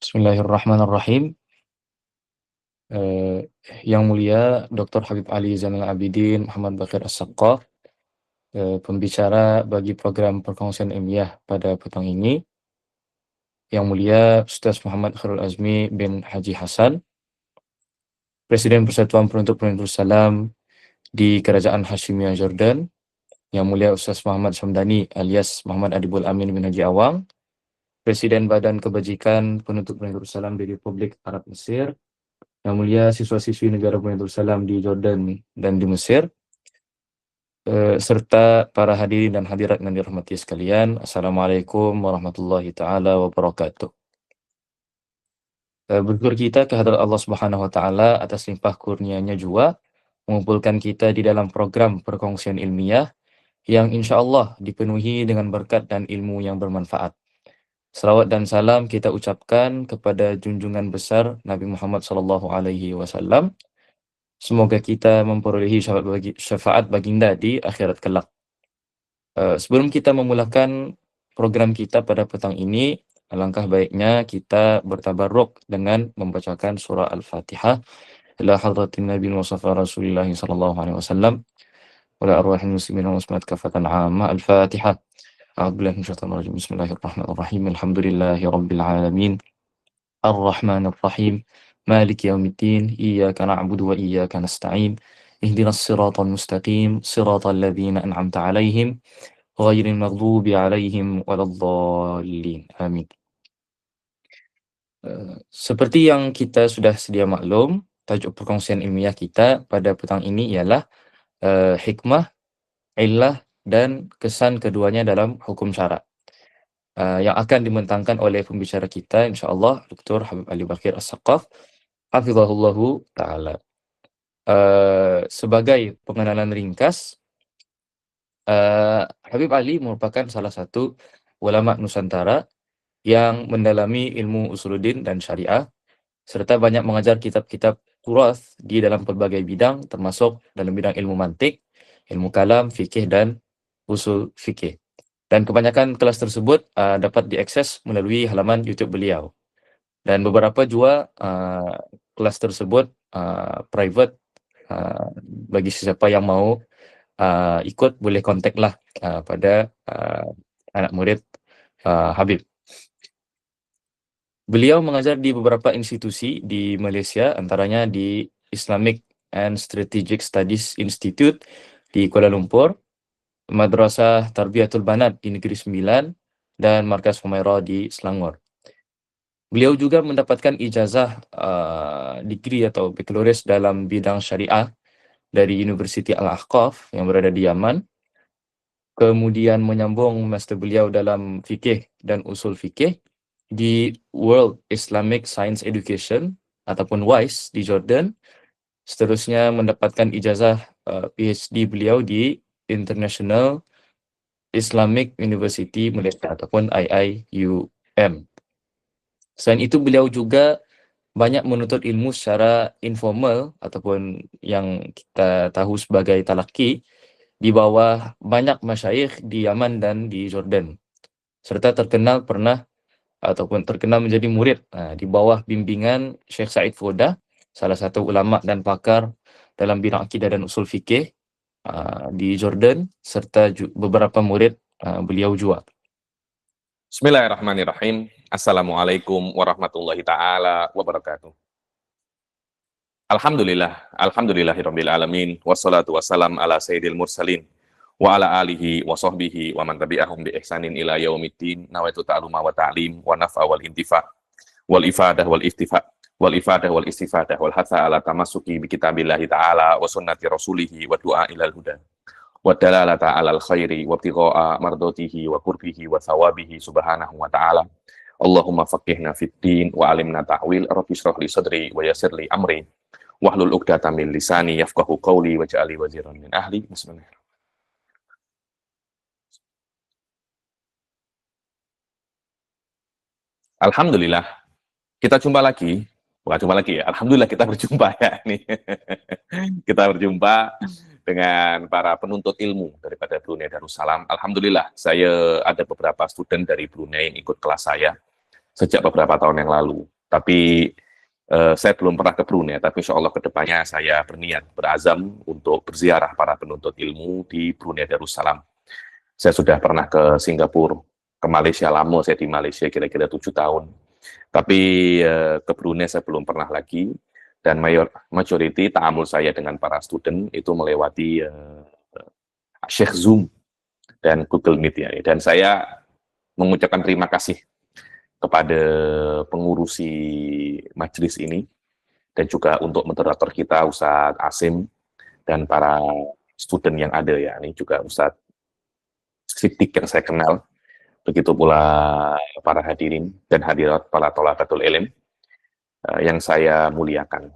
Bismillahirrahmanirrahim. Eee, yang mulia Dr. Habib Ali Zainal Abidin Muhammad Baqir As-Saqqaf, pembicara bagi program perkongsian ilmiah pada petang ini. Yang mulia Ustaz Muhammad Khairul Azmi bin Haji Hasan, Presiden Persatuan Penuntut Darussalam di Kerajaan Hasyimiyah Jordan. Yang mulia Ustaz Muhammad Samdani alias Muhammad Adibul Amin bin Haji Awang, Presiden Badan Kebajikan Penuntut Darussalam di Republik Arab Mesir. Yang mulia siswa-siswi negara Darussalam di Jordan dan di Mesir, serta para hadirin dan hadirat yang dirahmati sekalian. Assalamualaikum warahmatullahi taala wabarakatuh. Bersyukur kita kehadrat Allah Subhanahu wa taala atas limpah kurnianya jua mengumpulkan kita di dalam program perkongsian ilmiah yang insya Allah dipenuhi dengan berkat dan ilmu yang bermanfaat. Salawat dan salam kita ucapkan kepada junjungan besar Nabi Muhammad SAW. Semoga kita memperolehi syafaat baginda di akhirat kelak. Sebelum kita memulakan program kita pada petang ini, alangkah baiknya kita bertabarruk dengan membacakan surah Al-Fatihah ila hadratin Nabi Mustafa Rasulullah sallallahu alaihi wasallam wa ila arwahil muslimin wal muslimat kafatan 'amma. Al-Fatihah. A'udzubillahi minasyaitonir rajim. Bismillahirrahmanirrahim. Alhamdulillahi rabbil alamin. Ar-Rahmanir Rahim. Maliki yaumiddin. Iyyaka na'budu wa iyyaka nasta'in. Ihdinas siratal mustaqim. Siratal ladzina an'amta 'alaihim ghairil maghdubi 'alaihim waladdallin. Amin. Seperti yang kita sudah sedia maklum, tajuk perkongsian ilmiah kita pada petang ini ialah hikmah, illah, dan kesan keduanya dalam hukum syara. Yang akan dibentangkan oleh pembicara kita insyaallah Dr. Habib Ali Baqir As-Saqqaf hafizahullahu taala. Sebagai pengenalan ringkas, Habib Ali merupakan salah satu ulama Nusantara yang mendalami ilmu usuluddin dan syariah, serta banyak mengajar kitab-kitab turath di dalam pelbagai bidang, termasuk dalam bidang ilmu mantik, ilmu kalam, fikih, dan usul fikih. Dan kebanyakan kelas tersebut dapat diakses melalui halaman YouTube beliau. Dan beberapa juga kelas tersebut private, bagi siapa yang mau ikut boleh kontaklah pada anak murid Habib. Beliau mengajar di beberapa institusi di Malaysia, antaranya di Islamic and Strategic Studies Institute di Kuala Lumpur, Madrasah Tarbiyatul Banat di Negeri Sembilan, dan Markas Humairah di Selangor. Beliau juga mendapatkan ijazah degree atau baccalaureate dalam bidang syariah dari Universiti Al-Ahqaf yang berada di Yaman. Kemudian menyambung master beliau dalam fikih dan usul fikih di World Islamic Science Education ataupun WISE di Jordan. Seterusnya mendapatkan ijazah PhD beliau di International Islamic University Malaysia ataupun IIUM. Selain itu beliau juga banyak menuntut ilmu secara informal ataupun yang kita tahu sebagai talaki di bawah banyak masyayikh di Yaman dan di Jordan, serta terkenal menjadi murid di bawah bimbingan Syekh Said Foda, salah satu ulama dan pakar dalam bidang akidah dan usul fikih di Jordan, serta beberapa murid beliau juga. Bismillahirrahmanirrahim. Assalamualaikum warahmatullahi ta'ala wabarakatuh. Alhamdulillahirabbil alamin, wassalatu wassalam ala sayyidil mursalin wa ala alihi wa sahbihi wa man tabi'ahum bi ihsanin ila yaumiddin. Nawaitu ta'luma wa ta'lim wa naf'a wal intifa' wal ifadah wal istifadah wal hatha ala tamassuki bi kitabillahi ta'ala wa sunnati rasulihi wa du'a ilal huda wa dalalata alal khairi wa ibtigha'a mardatihi wa qurbihi wa thawabihi subhanahu wa ta'ala. Allahumma faqihna fid din wa alimna ta'wil. Rabbi shrah li sadri wa yassir li amri wahlul 'uqdatam min lisani yafqahu qawli waj'al li waziran min ahli. Bismillahirrahmanirrahim. Alhamdulillah kita jumpa lagi. Bukan jumpa lagi ya. Alhamdulillah kita berjumpa ya ini. Kita berjumpa dengan para penuntut ilmu daripada Brunei Darussalam. Alhamdulillah, saya ada beberapa student dari Brunei yang ikut kelas saya sejak beberapa tahun yang lalu. Tapi saya belum pernah ke Brunei, tapi insya Allah kedepannya saya berniat, berazam untuk berziarah para penuntut ilmu di Brunei Darussalam. Saya sudah pernah ke Singapura, ke Malaysia lama, saya di Malaysia kira-kira 7 tahun. Tapi ke Brunei saya belum pernah lagi, dan majority ta'amul saya dengan para student itu melewati Sheikh Zoom dan Google Meet ya. Dan saya mengucapkan terima kasih kepada pengurusi majelis ini, dan juga untuk moderator kita Ustadz Asim dan para student yang ada ya, ini juga Ustadz Siddiq yang saya kenal, begitu pula para hadirin dan hadirat para thalabatul ilm yang saya muliakan.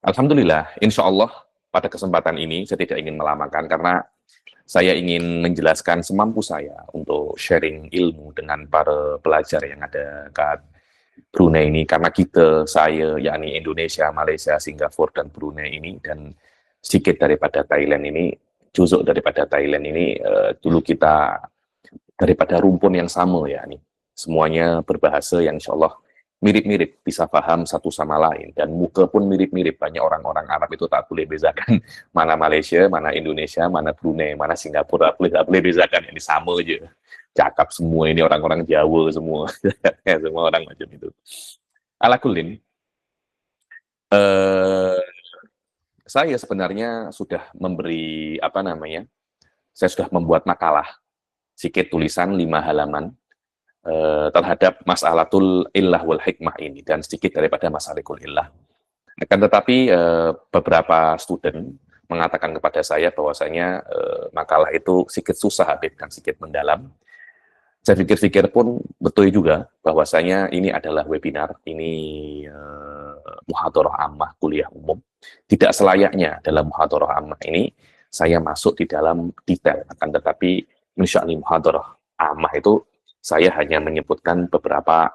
Alhamdulillah, insya Allah pada kesempatan ini saya tidak ingin melamakan karena saya ingin menjelaskan semampu saya untuk sharing ilmu dengan para pelajar yang ada kat Brunei ini, karena saya, yakni Indonesia, Malaysia, Singapura, dan Brunei ini, dan sedikit daripada Thailand ini, juzuk daripada Thailand ini, dulu kita daripada rumpun yang sama ya nih. Semuanya berbahasa yang insya Allah mirip-mirip, bisa paham satu sama lain, dan muka pun mirip-mirip. Banyak orang-orang Arab itu tak boleh bezakan mana Malaysia, mana Indonesia, mana Brunei, mana Singapura, tak boleh bezakan, ini sama aja. Cakap semua ini orang-orang Jawa semua, semua orang macam itu. Alakulin, saya sebenarnya sudah memberi saya sudah membuat makalah sedikit tulisan 5 halaman terhadap mas'alatul illah wal hikmah ini, dan sedikit daripada masalikul illah. Akan tetapi beberapa student mengatakan kepada saya bahwasanya makalah itu sedikit susah Habib dan sedikit mendalam. Saya pikir-pikir pun betul juga bahwasanya ini adalah webinar, ini muhadharah ammah kuliah umum. Tidak selayaknya dalam muhadharah ammah ini saya masuk di dalam detail, akan tetapi insya Allah muhadharah ammah itu saya hanya menyebutkan beberapa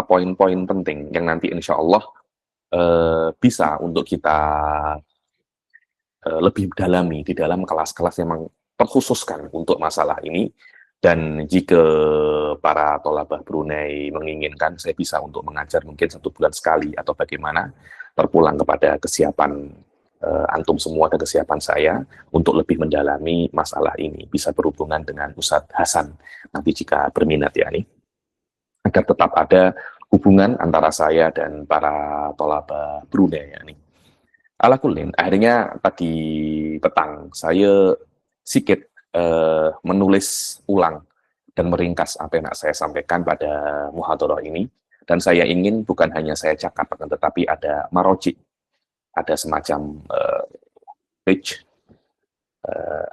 poin-poin penting yang nanti insya Allah bisa untuk kita lebih dalami di dalam kelas-kelas yang memang terkhususkan untuk masalah ini. Dan jika para tolabah Brunei menginginkan, saya bisa untuk mengajar mungkin 1 bulan sekali atau bagaimana, terpulang kepada kesiapan antum semua dan kesiapan saya untuk lebih mendalami masalah ini, bisa berhubungan dengan Ustadz Hasan nanti jika berminat ya nih, agar tetap ada hubungan antara saya dan para tolabah Brunei ya nih. Alakulin, akhirnya tadi petang saya sedikit menulis ulang dan meringkas apa yang saya sampaikan pada muhadharah ini, dan saya ingin bukan hanya saya cakap, tetapi ada maroji, ada semacam page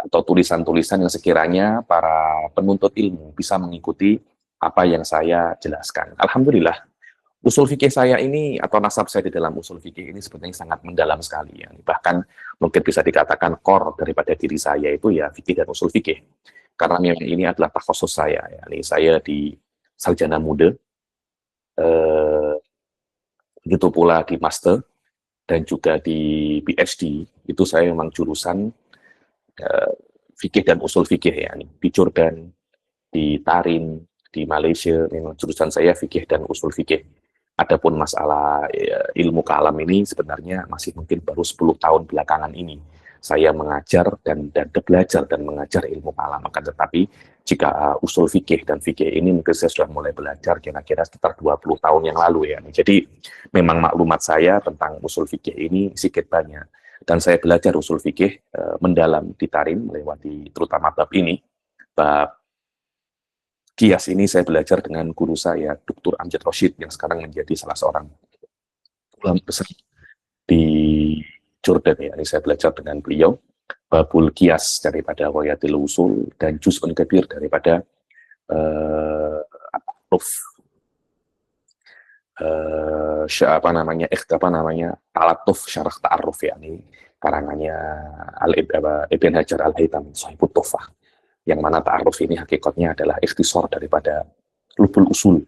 atau tulisan-tulisan yang sekiranya para penuntut ilmu bisa mengikuti apa yang saya jelaskan. Alhamdulillah, usul fikih saya ini atau nasab saya di dalam usul fikih ini sebenarnya sangat mendalam sekali ya. Bahkan mungkin bisa dikatakan core daripada diri saya itu ya fikih dan usul fikih. Karena memang ini adalah takhusus saya ya. Ini saya di sarjana muda, begitu pula di master dan juga di PhD itu saya memang jurusan fikih dan usul fikih ya. Di Jordan, di Tarim, di Malaysia memang jurusan saya fikih dan usul fikih. Adapun masalah ilmu kalam ini sebenarnya masih mungkin baru 10 tahun belakangan ini saya mengajar dan belajar dan mengajar ilmu kalam. Akan tetapi jika usul fikih dan fikih ini mungkin saya sudah mulai belajar kira-kira sekitar 20 tahun yang lalu ya. Jadi memang maklumat saya tentang usul fikih ini sedikit banyak, dan saya belajar usul fikih mendalam di Tarim melewati terutama bab ini, bab kias ini saya belajar dengan guru saya, Dr. Amjad Rashid, yang sekarang menjadi salah seorang ulama besar di Jordan ya. Ini saya belajar dengan beliau, babul kias daripada Wayatil Usul dan Juz'un Kabir daripada Talatuf Syarah Ta'aruf ya, ini karangannya Ibn Hajar Al-Haythami Shahibut Tuhfah, yang mana ta'aruf ini hakikatnya adalah ikhtisar daripada lubul usul.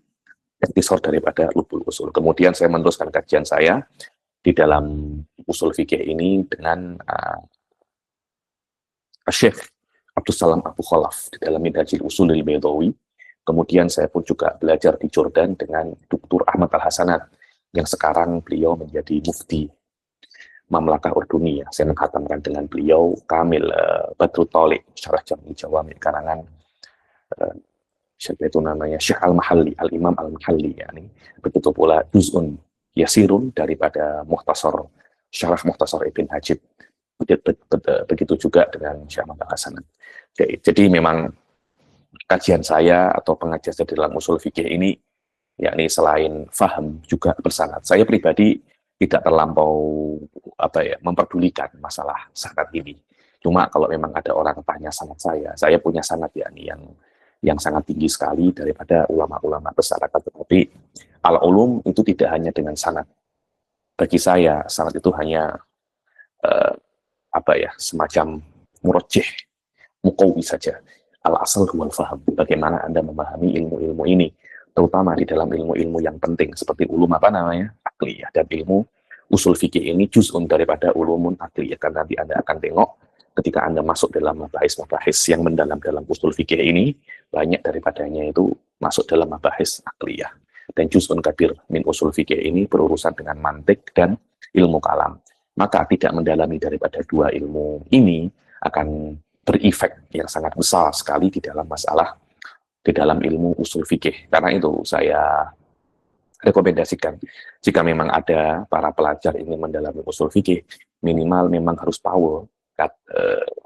Kemudian saya meneruskan kajian saya di dalam usul fikih ini dengan Syekh Abdus Salam Abu Khalaf di dalam Minhajul Usulil Baydawi, Kemudian saya pun juga belajar di Jordan dengan Dr. Ahmad Al-Hasanat, yang sekarang beliau menjadi mufti Mamlakah Urduniyah. Saya menghatamkan dengan beliau Kamil Badrut Thaliq, Syarah Jami' Jawami' karangan siapa itu namanya Syekh Al-Mahalli, Al-Imam Al-Mahalli, yani. Begitu pula Juz'un Yasirun daripada Mukhtasar, Syarah Mukhtasar Ibn Hajib. Begitu juga dengan Syekh Ahmad Al-Hasanat. Jadi memang kajian saya atau pengajian saya dalam usul fikih ini, yakni selain faham juga bersanad. Saya pribadi tidak terlampau memperdulikan masalah sanad ini. Cuma kalau memang ada orang tanya sanad saya punya sanad yakni yang sangat tinggi sekali daripada ulama-ulama besar. Tetapi al-ulum itu tidak hanya dengan sanad. Bagi saya sanad itu hanya semacam murajjih, muqawwi saja. Al-asal huwal faham. Bagaimana Anda memahami ilmu-ilmu ini, terutama di dalam ilmu-ilmu yang penting seperti ulum akliyah, dan ilmu usul fikih ini juz'un daripada ulumun akliyah. Karena nanti Anda akan tengok ketika Anda masuk dalam mabahis yang mendalam dalam usul fikih ini, banyak daripadanya itu masuk dalam mabahis akliyah. Dan juz'un kabir min usul fikih ini berurusan dengan mantik dan ilmu kalam. Maka tidak mendalami daripada dua ilmu ini akan berefek yang sangat besar sekali di dalam masalah, di dalam ilmu usul fikih. Karena itu saya rekomendasikan, jika memang ada para pelajar ingin mendalami usul fikih, minimal memang harus tahu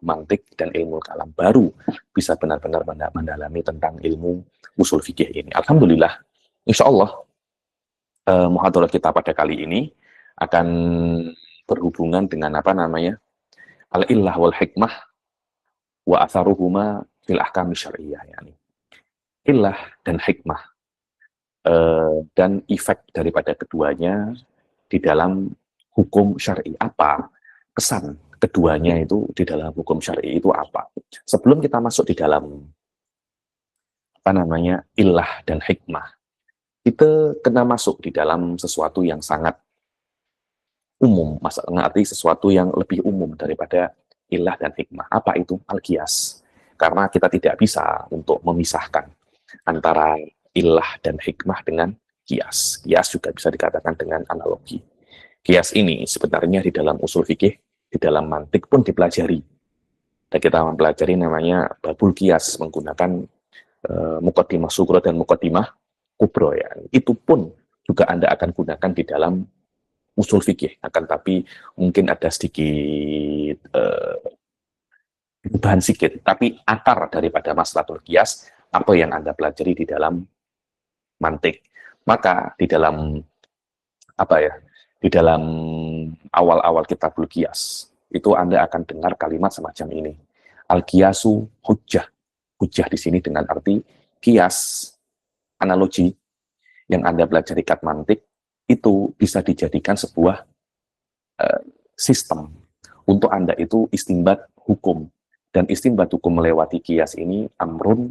mantik dan ilmu kalam, baru bisa benar-benar mendalami tentang ilmu usul fikih ini. Alhamdulillah, insya Allah muhadharah kita pada kali ini akan berhubungan dengan al-illah wal hikmah wa atharuhuma fil ahkam syar'iyyah, yani illah dan hikmah dan efek daripada keduanya di dalam hukum syar'i. Apa kesan keduanya itu di dalam hukum syar'i itu apa? Sebelum kita masuk di dalam illah dan hikmah, kita kena masuk di dalam sesuatu yang sangat umum, arti sesuatu yang lebih umum daripada illah dan hikmah. Apa itu? Al-qiyas. Karena kita tidak bisa untuk memisahkan antara illah dan hikmah dengan qiyas. Qiyas juga bisa dikatakan dengan analogi. Qiyas ini sebenarnya di dalam usul fikih, di dalam mantik pun dipelajari. Dan kita mempelajari namanya babul qiyas, menggunakan muqaddimah sughra dan muqaddimah kubra, ya. Itu pun juga Anda akan gunakan di dalam usul fikih, akan tapi mungkin ada sedikit perubahan sedikit, tapi akar daripada maslahatul qiyas apa yang Anda pelajari di dalam mantik. Maka di dalam di dalam awal-awal kitabul qiyas itu Anda akan dengar kalimat semacam ini, al-qiyasu hujjah. Hujjah di sini dengan arti qiyas, analogi yang Anda pelajari kat mantik itu bisa dijadikan sebuah sistem untuk Anda itu istinbat hukum. Dan istinbat hukum melewati qiyas ini amrun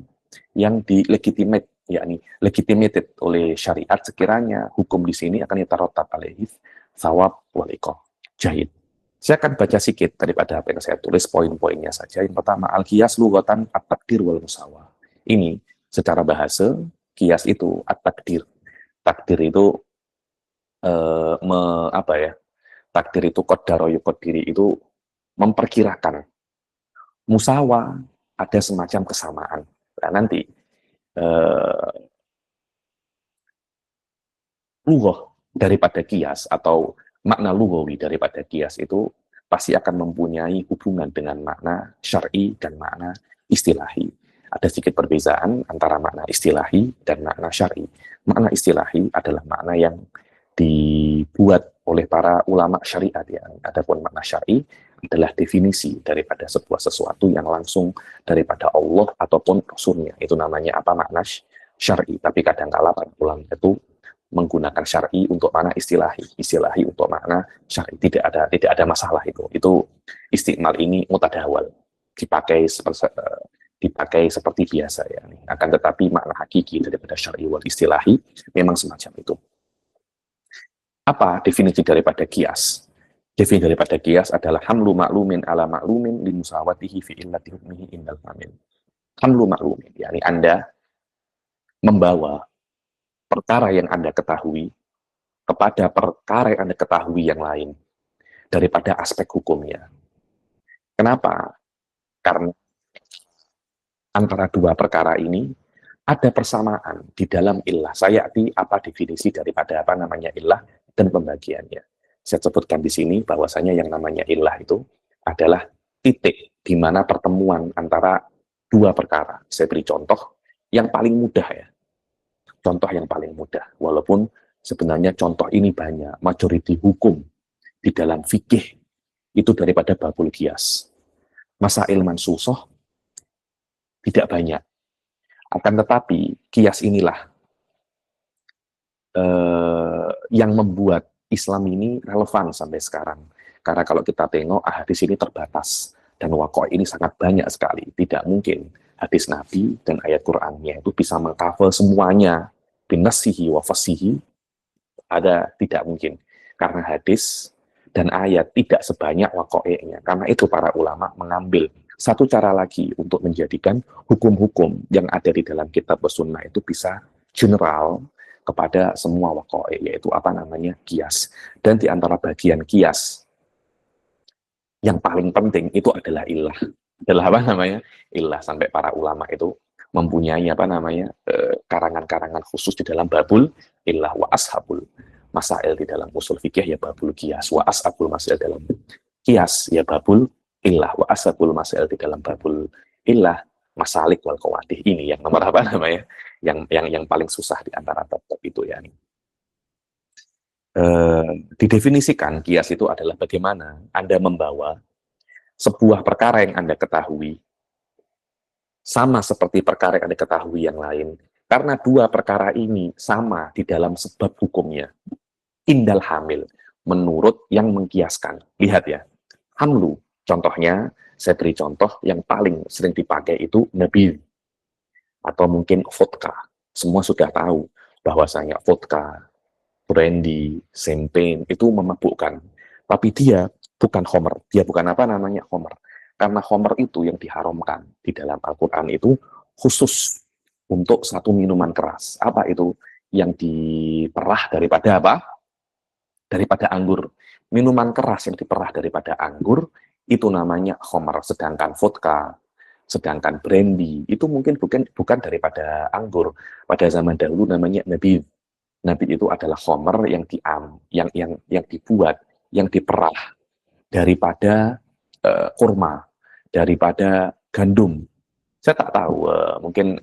yang dilegitimate, yakni legitimated oleh syariat, sekiranya hukum di sini akan yatarattab alaihi thawab wal iqab. Jahid. Saya akan baca sedikit daripada apa yang saya tulis, poin-poinnya saja. Yang pertama, al-qiyas lughatan at-taqdir wal musawa. Ini secara bahasa, qiyas itu at-taqdir. Takdir itu takdir itu qaddara yuqaddiri, itu memperkirakan. Musawa ada semacam kesamaan. Nah, nanti lughah daripada qiyas atau makna lughawi daripada qiyas itu pasti akan mempunyai hubungan dengan makna syar'i dan makna istilahi. Ada sedikit perbedaan antara makna istilahi dan makna syar'i. Makna istilahi adalah makna yang dibuat oleh para ulama syariat, ya. Adapun makna syar'i adalah definisi daripada sebuah sesuatu yang langsung daripada Allah ataupun Rasulnya. Itu namanya makna syar'i. Tapi kadang-kala para ulama itu menggunakan syar'i untuk makna istilahi untuk makna syar'i. Tidak ada masalah itu. Itu istimal ini mutadawal, dipakai seperti biasa, ya. Akan tetapi makna hakiki daripada syar'i wal istilahi memang semacam itu. Apa definisi daripada qiyas? Definisi daripada qiyas adalah hamlu ma'lumin ala ma'lumin li musawatihi fi illati hukmihi indal famil. Hamlu ma'lumin, yakni Anda membawa perkara yang Anda ketahui kepada perkara yang Anda ketahui yang lain daripada aspek hukumnya. Kenapa? Karena antara dua perkara ini ada persamaan di dalam illah. Saya apa definisi daripada apa namanya illah dan pembagiannya. Saya sebutkan di sini bahwasanya yang namanya illah itu adalah titik di mana pertemuan antara dua perkara. Saya beri contoh yang paling mudah ya. Contoh yang paling mudah. Walaupun sebenarnya contoh ini banyak. Majoriti hukum di dalam fikih itu daripada babul qiyas. Masail mansusoh tidak banyak. Akan tetapi qiyas inilah yang membuat Islam ini relevan sampai sekarang. Karena kalau kita tengok hadis ini terbatas dan waqa' ini sangat banyak sekali. Tidak mungkin hadis Nabi dan ayat Qur'annya itu bisa mengcover semuanya binasihi wa fasihi. Tidak mungkin. Karena hadis dan ayat tidak sebanyak waqa'ihnya. Karena itu para ulama mengambil satu cara lagi untuk menjadikan hukum-hukum yang ada di dalam kitab sunnah itu bisa general kepada semua waqa'ih, yaitu apa namanya qiyas. Dan di antara bagian qiyas yang paling penting itu adalah illah. Adalah apa namanya? Illah. Sampai para ulama itu mempunyai apa namanya karangan-karangan khusus di dalam babul illah wa ashabul masail di dalam usul fikih ya babul qiyas, wa ashabul masail dalam qiyas ya babul illah, wa ashabul masail di dalam babul illah masalik wal qawadih. Ini yang nomor apa namanya? Yang paling susah di antara bab itu ya. Didefinisikan qiyas itu adalah bagaimana Anda membawa sebuah perkara yang Anda ketahui sama seperti perkara yang Anda ketahui yang lain, karena dua perkara ini sama di dalam sebab hukumnya. Indal hamil, menurut yang mengkiaskan. Lihat ya, hamlu, contohnya, saya beri contoh yang paling sering dipakai itu nabil, atau mungkin vodka. Semua sudah tahu bahwasanya vodka, brandy, champagne itu memabukkan. Tapi dia bukan khamr, dia bukan apa namanya khamr. Karena khamr itu yang diharamkan di dalam Al-Quran itu khusus untuk satu minuman keras. Apa itu? Yang diperah daripada apa? Daripada anggur. Minuman keras yang diperah daripada anggur itu namanya khamr. Sedangkan vodka, sedangkan brandy itu mungkin bukan daripada anggur. Pada zaman dahulu namanya nabid. Nabid itu adalah khamr yang dibuat, yang diperah daripada kurma, daripada gandum. Saya tak tahu, mungkin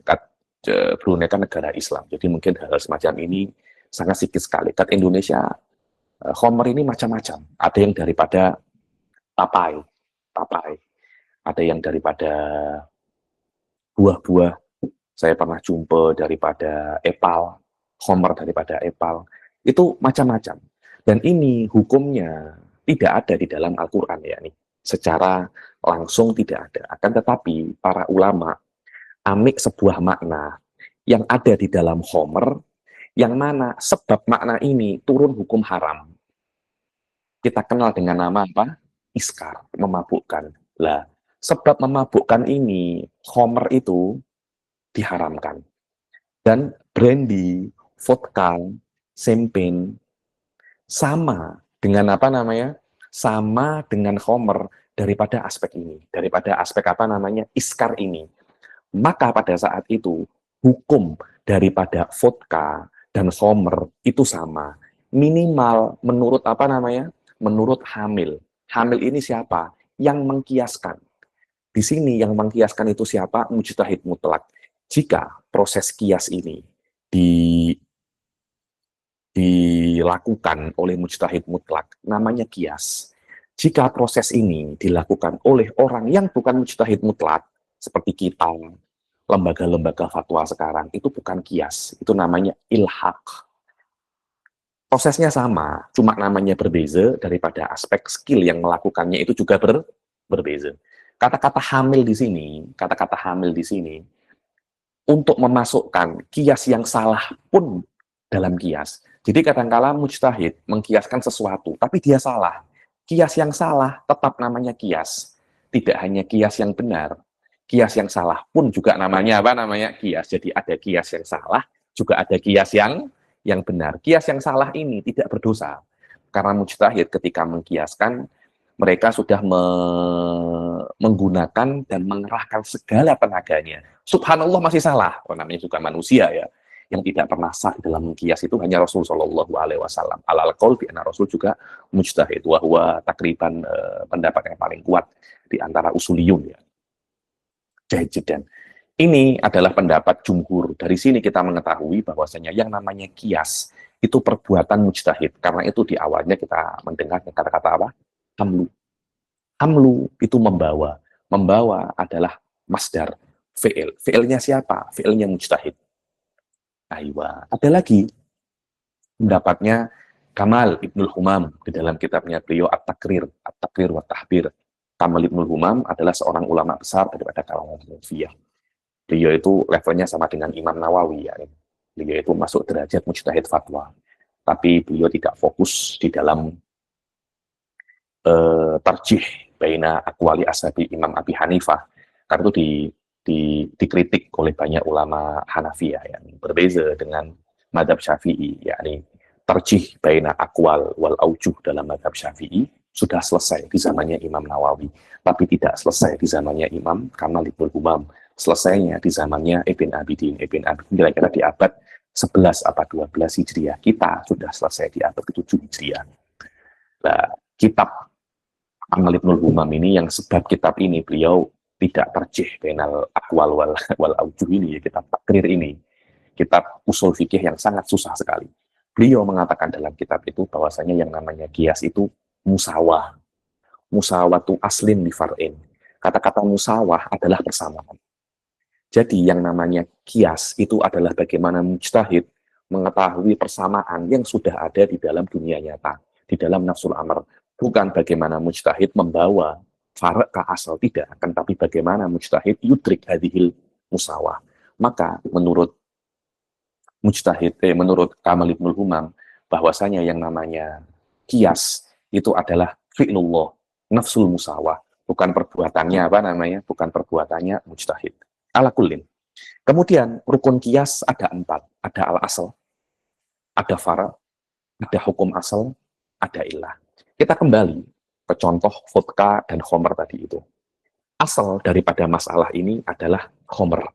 Brunei kan negara Islam, jadi mungkin hal semacam ini sangat sedikit sekali. Kat Indonesia, khamr ini macam-macam. Ada yang daripada papai, ada yang daripada buah-buah. Saya pernah jumpa daripada epal, khamr daripada epal. Itu macam-macam. Dan ini hukumnya tidak ada di dalam Al-Quran ya nih. Secara langsung tidak ada. Akan tetapi para ulama ambil sebuah makna yang ada di dalam khamr, yang mana sebab makna ini turun hukum haram. Kita kenal dengan nama apa? Iskar, memabukkan. Lah, sebab memabukkan ini, khamr itu diharamkan. Dan brandy, vodka, champagne sama dengan apa namanya? Sama dengan khamr daripada aspek ini, daripada aspek apa namanya? Iskar ini. Maka pada saat itu hukum daripada vodka dan khamr itu sama. Minimal menurut apa namanya? Menurut hamil. Hamil ini siapa? Yang mengkiaskan. Di sini yang mengkiaskan itu siapa? Mujtahid mutlak. Jika proses kias ini dilakukan oleh mujtahid mutlak, namanya kias. Jika proses ini dilakukan oleh orang yang bukan mujtahid mutlak, seperti kita, lembaga-lembaga fatwa sekarang, itu bukan kias, itu namanya ilhaq. Prosesnya sama, cuma namanya berbeza daripada aspek skill yang melakukannya itu juga berbeza. Kata-kata hamil di sini, untuk memasukkan kias yang salah pun dalam kias. Jadi kadang-kala mujtahid mengkiaskan sesuatu, tapi dia salah. Kias yang salah tetap namanya kias. Tidak hanya kias yang benar, kias yang salah pun juga namanya apa namanya kias. Jadi ada kias yang salah, juga ada kias yang benar. Kias yang salah ini tidak berdosa. Karena mujtahid ketika mengkiaskan, mereka sudah menggunakan dan mengerahkan segala tenaganya. Subhanallah masih salah. Oh, namanya juga manusia ya. Yang tidak pernah sah dalam mengkias itu hanya Rasul Shallallahu Alaihi Wasallam. Alal qaul bi anna Rasul juga mujtahid. Wahwa takriban pendapat yang paling kuat di antara usuliyun ya. Jahidan. Ini adalah pendapat jumhur. Dari sini kita mengetahui bahwasanya yang namanya kias itu perbuatan mujtahid. Karena itu di awalnya kita mendengar kata-kata apa? Hamlu. Hamlu itu membawa. Membawa adalah masdar. Fi'il. Fi'ilnya siapa? Fi'ilnya mujtahid. Aywa. Ada lagi pendapatnya Kamal Ibnul Humam di dalam kitabnya beliau At-Takrir wa Tahbir. Kamal Ibnul Humam adalah seorang ulama besar daripada kalangan Hanafi. Beliau itu levelnya sama dengan Imam Nawawi ya. Beliau itu masuk derajat mujtahid fatwa. Tapi beliau tidak fokus di dalam tarjih baina aqwali ashabi Imam Abi Hanifah. Karena itu dikritik oleh banyak ulama Hanafiyah yang berbeza dengan madhab Syafi'i, yakni tarjih baina aqwal wal aujuh dalam madhab Syafi'i sudah selesai di zamannya Imam Nawawi, tapi tidak selesai di zamannya Imam Kamal Ibnul Humam. Selesainya di zamannya Ibn Abidin. Ibn Abidin kira-kira di abad 11 apa 12 Hijriah. Kita sudah selesai di abad ke-7 Hijriah. Nah, kitab Kamal Ibnul Humam ini, yang sebab kitab ini beliau tidak terjih bainal aqwal wal aujuh ini, kitab takrir ini, kitab usul fikih yang sangat susah sekali. Beliau mengatakan dalam kitab itu bahwasanya yang namanya kias itu musawah. Musawatu aslin li far'in. Kata-kata musawah adalah persamaan. Jadi yang namanya kias itu adalah bagaimana mujtahid mengetahui persamaan yang sudah ada di dalam dunia nyata, di dalam nafsul amr. Bukan bagaimana mujtahid membawa farak ke asal, tidak, akan tapi bagaimana mujtahid yudrik hadhil musawah. Maka menurut mujtahid, menurut Kamal Ibnul Humam, bahwasanya yang namanya kias itu adalah fi'lullah, nafsul musawah, bukan perbuatannya bukan perbuatannya mujtahid. Ala kullin. Kemudian rukun kias ada 4, ada al-asal, ada fara, ada hukum asal, ada illah. Kita kembali ke contoh vodka dan khomer tadi itu. Asal daripada masalah ini adalah khomer.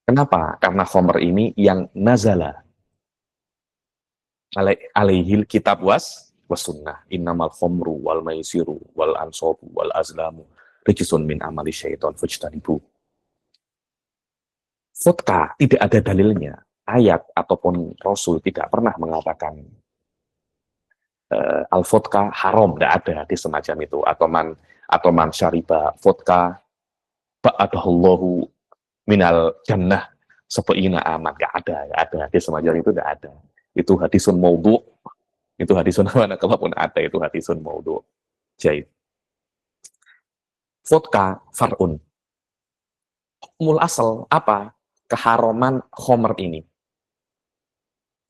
Kenapa? Karena khomer ini yang nazala alaihil kitab was sunnah. Innamal khomru wal maisiru wal ansobu wal azlamu rijisun min amali syaiton fujtanibu. Vodka tidak ada dalilnya. Ayat ataupun Rasul tidak pernah mengatakan al-vodka haram, tidak ada di semacam itu. Atau man syariba vodka ba'adahullahu minal jannah sepeina aman, nggak ada di semacam itu, tidak ada. Itu hadisun maudhu, itu hadisun mana, kalaupun ada itu hadisun maudhu. Jadi vodka far'un. Hukmul asal apa? Keharaman khomer ini.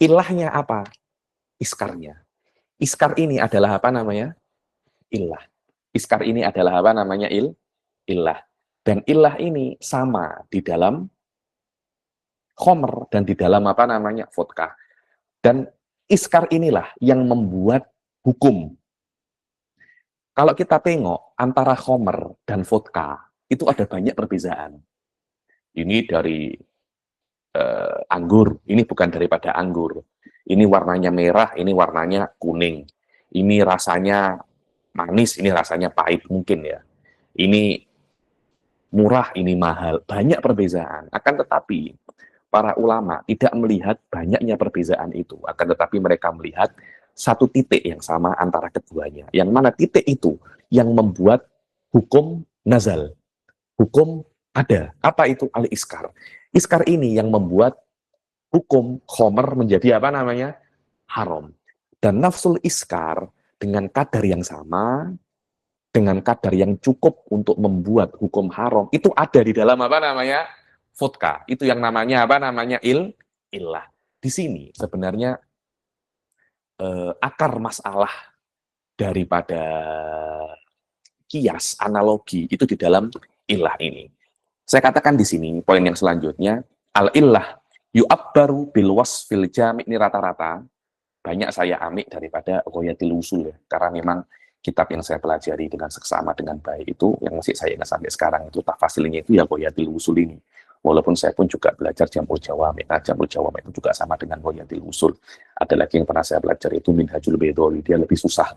Ilahnya apa? Iskarnya. Iskar ini adalah apa namanya? Illah. Iskar ini adalah apa namanya? Illah. Dan illah ini sama di dalam khomer dan di dalam apa namanya? Vodka. Dan iskar inilah yang membuat hukum. Kalau kita tengok antara khomer dan vodka, itu ada banyak perbedaan. Ini dari anggur, ini bukan daripada anggur. Ini warnanya merah, ini warnanya kuning. Ini rasanya manis, ini rasanya pahit mungkin ya. Ini murah, ini mahal. Banyak perbedaan. Akan tetapi para ulama tidak melihat banyaknya perbedaan itu. Akan tetapi mereka melihat satu titik yang sama antara keduanya. Yang mana titik itu yang membuat hukum nazal. Hukum ada. Apa itu? Al-iskar. Iskar ini yang membuat hukum khomer menjadi apa namanya? Haram. Dan nafsul iskar dengan kadar yang sama, dengan kadar yang cukup untuk membuat hukum haram, itu ada di dalam apa namanya? Vodka. Itu yang namanya apa namanya? Illah. Di sini sebenarnya akar masalah daripada kias, analogi, itu di dalam illah ini. Saya katakan di sini, poin yang selanjutnya, al-illah yu'abbaru bil wasfil jami', ini rata-rata banyak saya amik daripada Ghayatul Usul ya. Karena memang kitab yang saya pelajari dengan seksama dengan baik itu, yang masih saya ingat sampai sekarang itu tafsirnya itu ya Ghayatul Usul ini. Walaupun saya pun juga belajar Jam'ul Jawami'. Nah, Jam'ul Jawami' itu juga sama dengan Ghayatul Usul. Ada lagi yang pernah saya belajar itu Minhajul Baydhawi, dia lebih susah.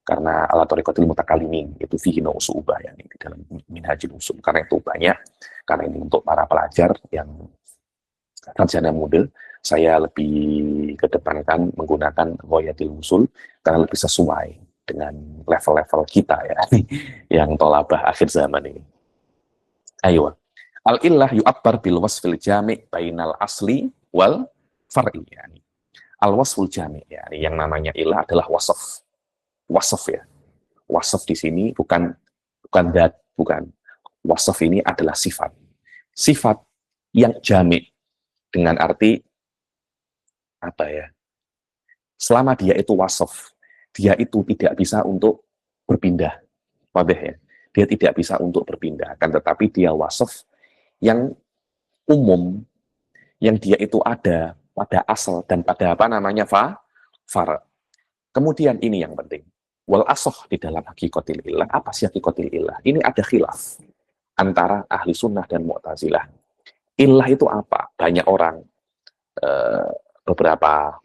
Karena ala thariqatil mutakalimin itu fihi no usu'ubah ya, di dalam Minhajul Usul. Karena itu banyak, karena ini untuk para pelajar yang sarjana muda, saya lebih kedepankan menggunakan Ghayatul Usul karena lebih sesuai dengan level-level kita ya, yang tolabah akhir zaman ini. Ayo. Al-illah yu'abbar bil wasfil jami' bainal asli wal far'i. Yani. Al-wasful jami' yani, yang namanya illah adalah wasaf. Wasaf ya. Wasaf di sini bukan dat, bukan. Wasaf ini adalah sifat. Sifat yang jami' dengan arti apa ya? Selama dia itu wasaf, dia itu tidak bisa untuk berpindah. Wadih ya. Dia tidak bisa untuk berpindah, kan tetapi dia wasaf yang umum, yang dia itu ada pada asal dan pada apa namanya far. Kemudian ini yang penting. Wal asoh di dalam hakikatil illah. Apa sih hakikatil illah? Ini ada khilaf antara ahli sunnah dan mu'tazilah. Illah itu apa? Banyak orang, beberapa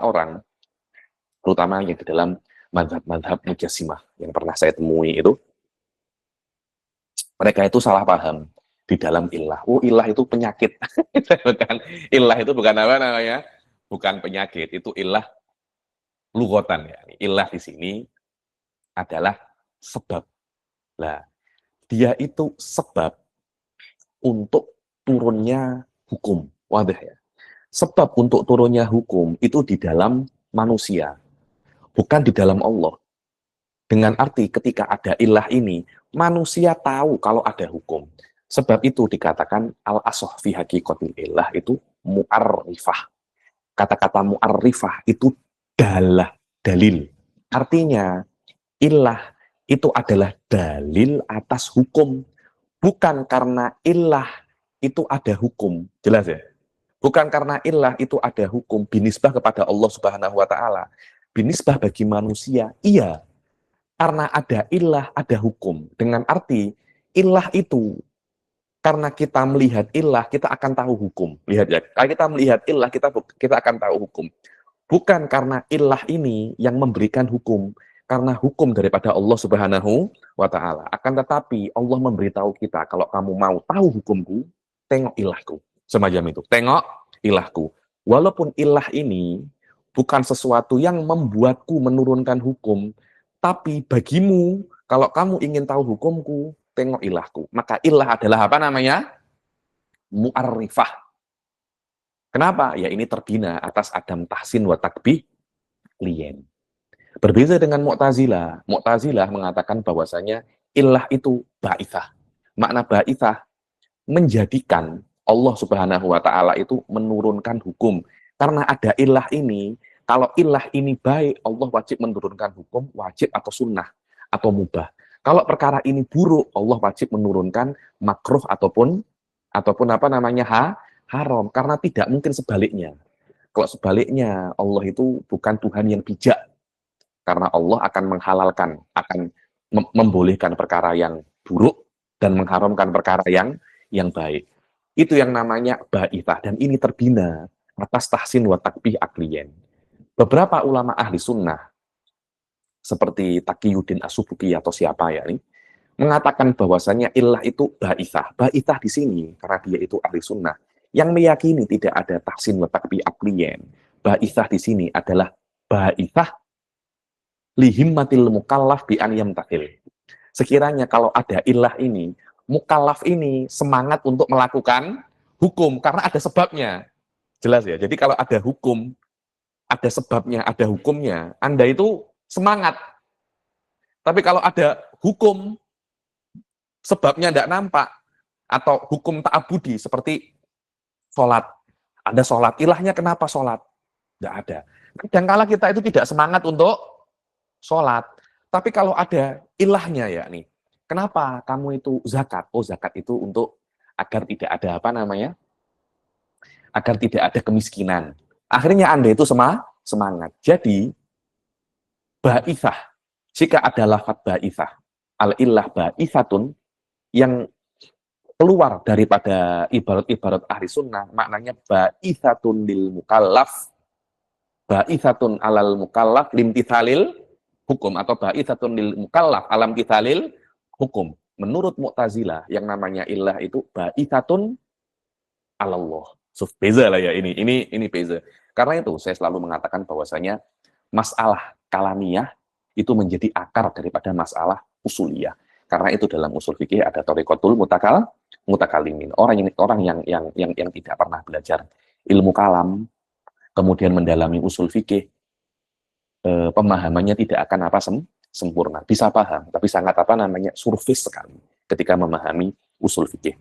orang, terutama yang di dalam madhab mujassimah yang pernah saya temui itu, mereka itu salah paham di dalam illah. Oh, illah itu penyakit. Bukan, illah itu bukan apa namanya? Bukan penyakit, itu illah lughatan ya. Illah di sini adalah sebab. Lah, dia itu sebab untuk turunnya hukum. Wadah ya. Sebab untuk turunnya hukum itu di dalam manusia, bukan di dalam Allah. Dengan arti ketika ada ilah ini, manusia tahu kalau ada hukum. Sebab itu dikatakan al-asoh fi haqiqatil ilah itu mu'arrifah. Kata-kata mu'arrifah itu adalah dalil. Artinya, ilah itu adalah dalil atas hukum. Bukan karena ilah itu ada hukum. Jelas ya? Bukan karena ilah itu ada hukum binisbah kepada Allah Subhanahu wa taala. Binisbah bagi manusia, iya. Karena ada ilah, ada hukum. Dengan arti ilah itu, karena kita melihat ilah, kita akan tahu hukum. Lihat ya, kalau kita melihat ilah, kita akan tahu hukum. Bukan karena ilah ini yang memberikan hukum, karena hukum daripada Allah Subhanahu wa taala. Akan tetapi Allah memberitahu kita, kalau kamu mau tahu hukumku, tengok ilahku. Semacam itu. Tengok ilahku. Walaupun ilah ini bukan sesuatu yang membuatku menurunkan hukum, tapi bagimu, kalau kamu ingin tahu hukumku, tengok ilahku. Maka ilah adalah apa namanya? Mu'arrifah. Kenapa? Ya ini terbina atas adam tahsin wa takbih klien. Berbeda dengan Mu'tazilah. Mu'tazilah mengatakan bahwasanya ilah itu ba'ithah. Makna ba'ithah menjadikan Allah Subhanahu wa taala itu menurunkan hukum. Karena ada ilah ini, kalau ilah ini baik, Allah wajib menurunkan hukum, wajib atau sunnah atau mubah. Kalau perkara ini buruk, Allah wajib menurunkan makruh ataupun apa namanya haram. Karena tidak mungkin sebaliknya. Kalau sebaliknya, Allah itu bukan Tuhan yang bijak. Karena Allah akan menghalalkan, akan membolehkan perkara yang buruk dan mengharamkan perkara yang baik. Itu yang namanya ba'ithah. Dan ini terbina atas tahsin wa takbih aklien. Beberapa ulama ahli sunnah, seperti Taqiyuddin As-Subki atau siapa ya ini, mengatakan bahwasanya ilah itu ba'ithah. Ba'ithah di sini, karena dia itu ahli sunnah, yang meyakini tidak ada tahsin wa takbih aklien. Ba'ithah di sini adalah ba'ithah lihimmatil mukallaf bi an yamtathil. Sekiranya kalau ada ilah ini, mukallaf ini semangat untuk melakukan hukum karena ada sebabnya. Jelas ya. Jadi kalau ada hukum, ada sebabnya, ada hukumnya, Anda itu semangat. Tapi kalau ada hukum, sebabnya tidak nampak, atau hukum ta'abudi seperti sholat. Ada sholat, ilahnya kenapa sholat? Tidak ada. Kadangkala kita itu tidak semangat untuk sholat. Tapi kalau ada ilahnya ya nih, kenapa kamu itu zakat? Oh, zakat itu untuk agar tidak ada apa namanya? Agar tidak ada kemiskinan. Akhirnya Anda itu semangat. Jadi, ba'ithah, jika ada lafadz ba'ithah, al-illah ba'ithatun, yang keluar daripada ibarat-ibarat ahli sunnah, maknanya ba'ithatun lil mukallaf, ba'ithatun alal mukallaf limtithalil hukum, atau ba'ithatun lil mukallaf alam tithalil hukum. Menurut Mu'tazilah, yang namanya illah itu ba'ithatun alallah. So, beza lah ya ini beza. Karena itu saya selalu mengatakan bahwasanya masalah kalamiyah itu menjadi akar daripada masalah usuliyah. Karena itu dalam usul fikih ada thariqatul mutakalimin. Orang yang tidak pernah belajar ilmu kalam, kemudian mendalami usul fikih, pemahamannya tidak akan sempurna. Bisa paham, tapi sangat surface sekali ketika memahami usul fikih.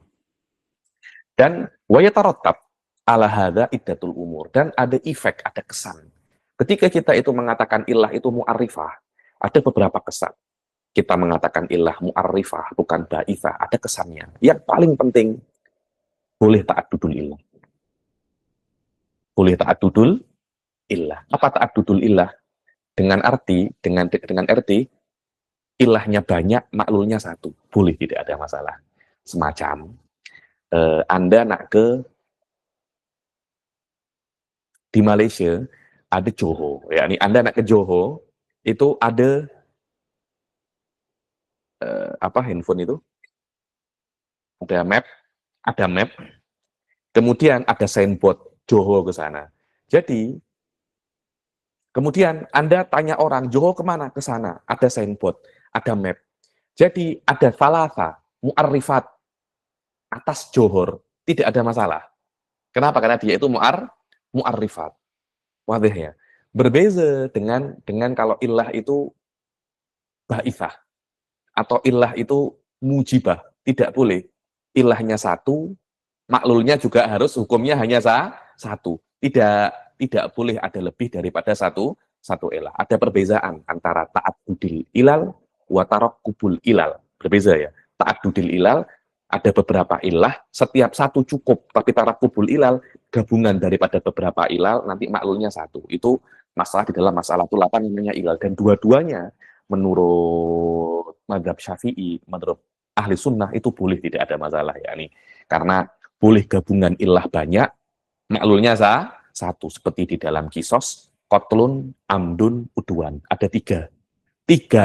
Dan wayatarattab ala hadza iddatul umur, dan ada efek, ada kesan. Ketika kita itu mengatakan ilah itu mu'arifah, ada beberapa kesan. Kita mengatakan ilah mu'arifah, bukan ba'ithah, ada kesannya. Yang paling penting, boleh ta'addudul ilah. Boleh ta'addudul ilah. Apa ta'addudul ilah? Dengan arti ilahnya banyak, maklulnya satu. Boleh, tidak ada masalah. Semacam Anda nak di Malaysia ada Johor, ya, ini Anda nak ke Johor, itu ada handphone itu, ada map, kemudian ada signboard Johor ke sana. Jadi kemudian Anda tanya orang, Johor kemana? Ke sana. Ada signboard, ada map. Jadi ada falasa, mu'arifat atas Johor, tidak ada masalah. Kenapa? Karena dia itu mu'arifat. Wadih ya. Berbeza dengan kalau ilah itu ba'ithah, atau ilah itu mujibah. Tidak boleh. Ilahnya satu, maklulnya juga harus hukumnya hanya satu. Tidak boleh ada lebih daripada satu ilah. Ada perbezaan antara ta'addudil ilal wa tarakkubul ilal. Berbeza ya. Ta'addudil ilal, ada beberapa ilah, setiap satu cukup, tapi tarakkubul ilal, gabungan daripada beberapa ilal, nanti maklulnya satu. Itu masalah di dalam masalah itu apa namanya ilal. Dan dua-duanya menurut mazhab Syafi'i, menurut ahli sunnah itu boleh, tidak ada masalah ya nih. Karena boleh gabungan ilah banyak, maklulnya satu, seperti di dalam kisos, kotlun, amdun, udwan. Ada tiga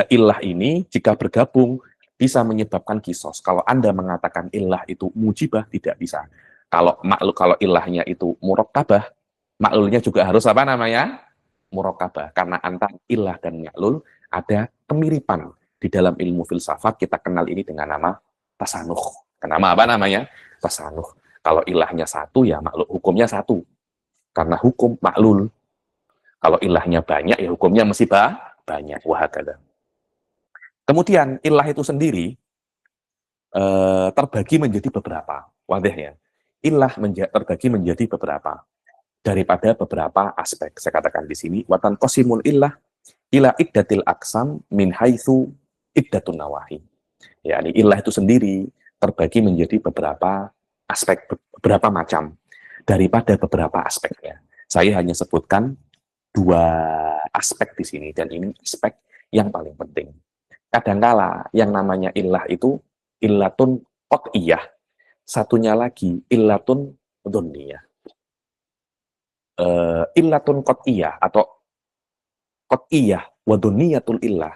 ilah ini jika bergabung bisa menyebabkan kisos. Kalau Anda mengatakan ilah itu mujibah, tidak bisa. Kalau ilahnya itu murakkabah, maklulnya juga harus apa namanya? Murakkabah. Karena antara ilah dan maklul ada kemiripan. Di dalam ilmu filsafat kita kenal ini dengan nama tasanuh. Kenapa apa namanya? Tasanuh. Kalau ilahnya satu, ya maklul hukumnya satu. Karena hukum maklul. Kalau ilahnya banyak, ya hukumnya mesti banyak. Wahakala. Kemudian ilah itu sendiri terbagi menjadi beberapa. Wadah ya. Ilah terbagi menjadi beberapa. Daripada beberapa aspek. Saya katakan di sini, watan qasimul illah ila iddatil aksam min haitsu iddatun nawahi. Ya, ilah itu sendiri terbagi menjadi beberapa aspek, beberapa macam daripada beberapa aspeknya. Saya hanya sebutkan 2 aspek di sini, dan ini aspek yang paling penting. Kadangkala yang namanya ilah itu illatun qat'iyah, satunya lagi illatun dhonniyah. Illatun qat'iyah atau qat'iyah wa dhonniyatul illah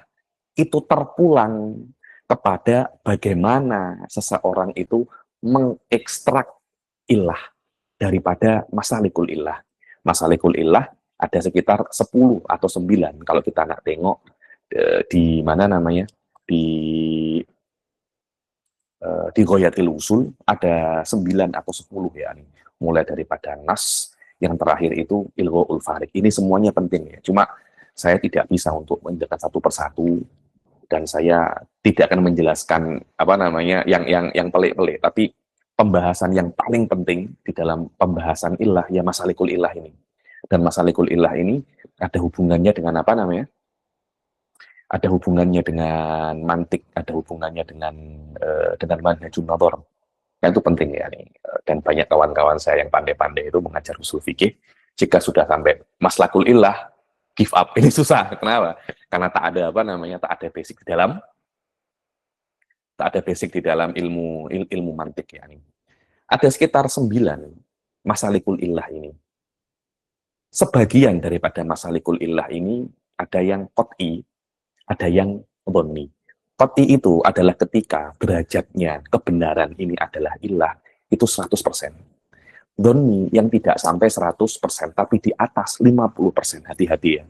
itu terpulang kepada bagaimana seseorang itu mengekstrak ilah daripada masalikul illah. Masalikul illah ada sekitar 10 atau 9 kalau kita nak tengok di mana namanya, di Ghayatil Usul ada 9 atau 10 ya, mulai daripada nas, yang terakhir itu Ilghaul Farid. Ini semuanya penting ya. Cuma saya tidak bisa untuk menjelaskan satu persatu, dan saya tidak akan menjelaskan apa namanya yang pelik-pelik, tapi pembahasan yang paling penting di dalam pembahasan ilah ya masalikul ilah ini. Dan masalikul ilah ini ada hubungannya dengan apa namanya? ada hubungannya dengan mantik, ada hubungannya dengan manhajun nadhar. Kan itu penting ya nih. Dan banyak kawan-kawan saya yang pandai-pandai itu mengajar usul fikih, jika sudah sampai maslakul illah, give up. Ini susah. Kenapa? Karena tak ada apa namanya, tak ada basic di dalam ilmu mantik ya nih. Ada sekitar 9 masalikul illah ini. Sebagian daripada masalikul illah ini ada yang qat'i, ada yang dhonni. Qat'i itu adalah ketika derajatnya kebenaran ini adalah illah, itu 100%. Dhonni yang tidak sampai 100%, tapi di atas 50%, hati-hati ya.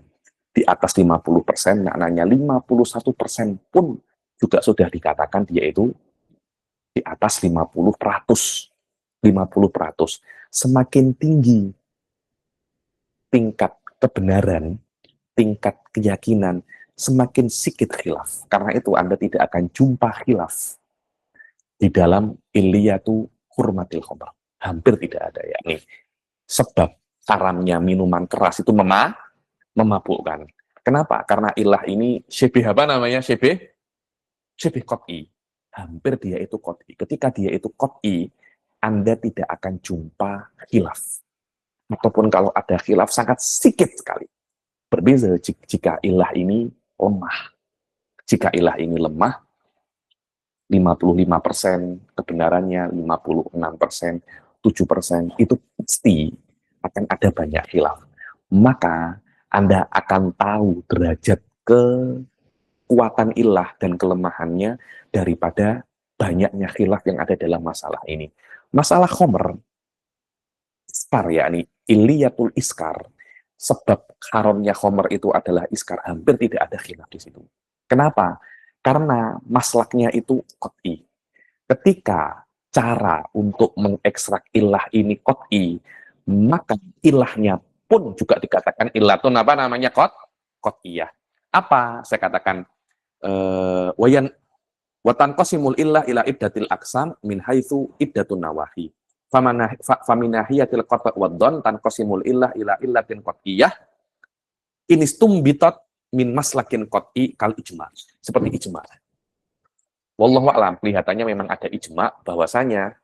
Di atas 50%, maknanya 51% pun juga sudah dikatakan dia itu di atas 50%. 50%. Semakin tinggi tingkat kebenaran, tingkat keyakinan, semakin sedikit khilaf. Karena itu Anda tidak akan jumpa khilaf di dalam illiyatu hurmatil khamr. Hampir tidak ada ya. Nih, sebab haramnya minuman keras itu memabukkan. Kenapa? Karena ilah ini syebih apa namanya? Syebih qat'i. Hampir dia itu qat'i. Ketika dia itu qat'i, Anda tidak akan jumpa khilaf. Ataupun kalau ada khilaf sangat sedikit sekali. Berbeza jika ilah ini lemah. Jika ilah ini lemah, 55% kebenarannya, 56%, 7%, itu pasti akan ada banyak khilaf. Maka Anda akan tahu derajat kekuatan ilah dan kelemahannya daripada banyaknya khilaf yang ada dalam masalah ini. Masalah khomer, iskar yakni iliyatul iskar, sebab haramnya khomer itu adalah iskar, hampir tidak ada khilaf di situ. Kenapa? Karena maslaknya itu qat'i. Ketika cara untuk mengekstrak ilah ini qat'i, maka ilahnya pun juga dikatakan illatun apa namanya qat'iyah. Apa? Saya katakan wayan watan qasimul illah ila iddatil aqsam min haitsu iddatun nawahi. Faminahiyatil qata' waddon tanqasimul illah ila illatin qat'iyah inistumbitat min maslakin qat'i kal ijma. Seperti ijma. Wallahu a'lam, kelihatannya memang ada ijma bahwasanya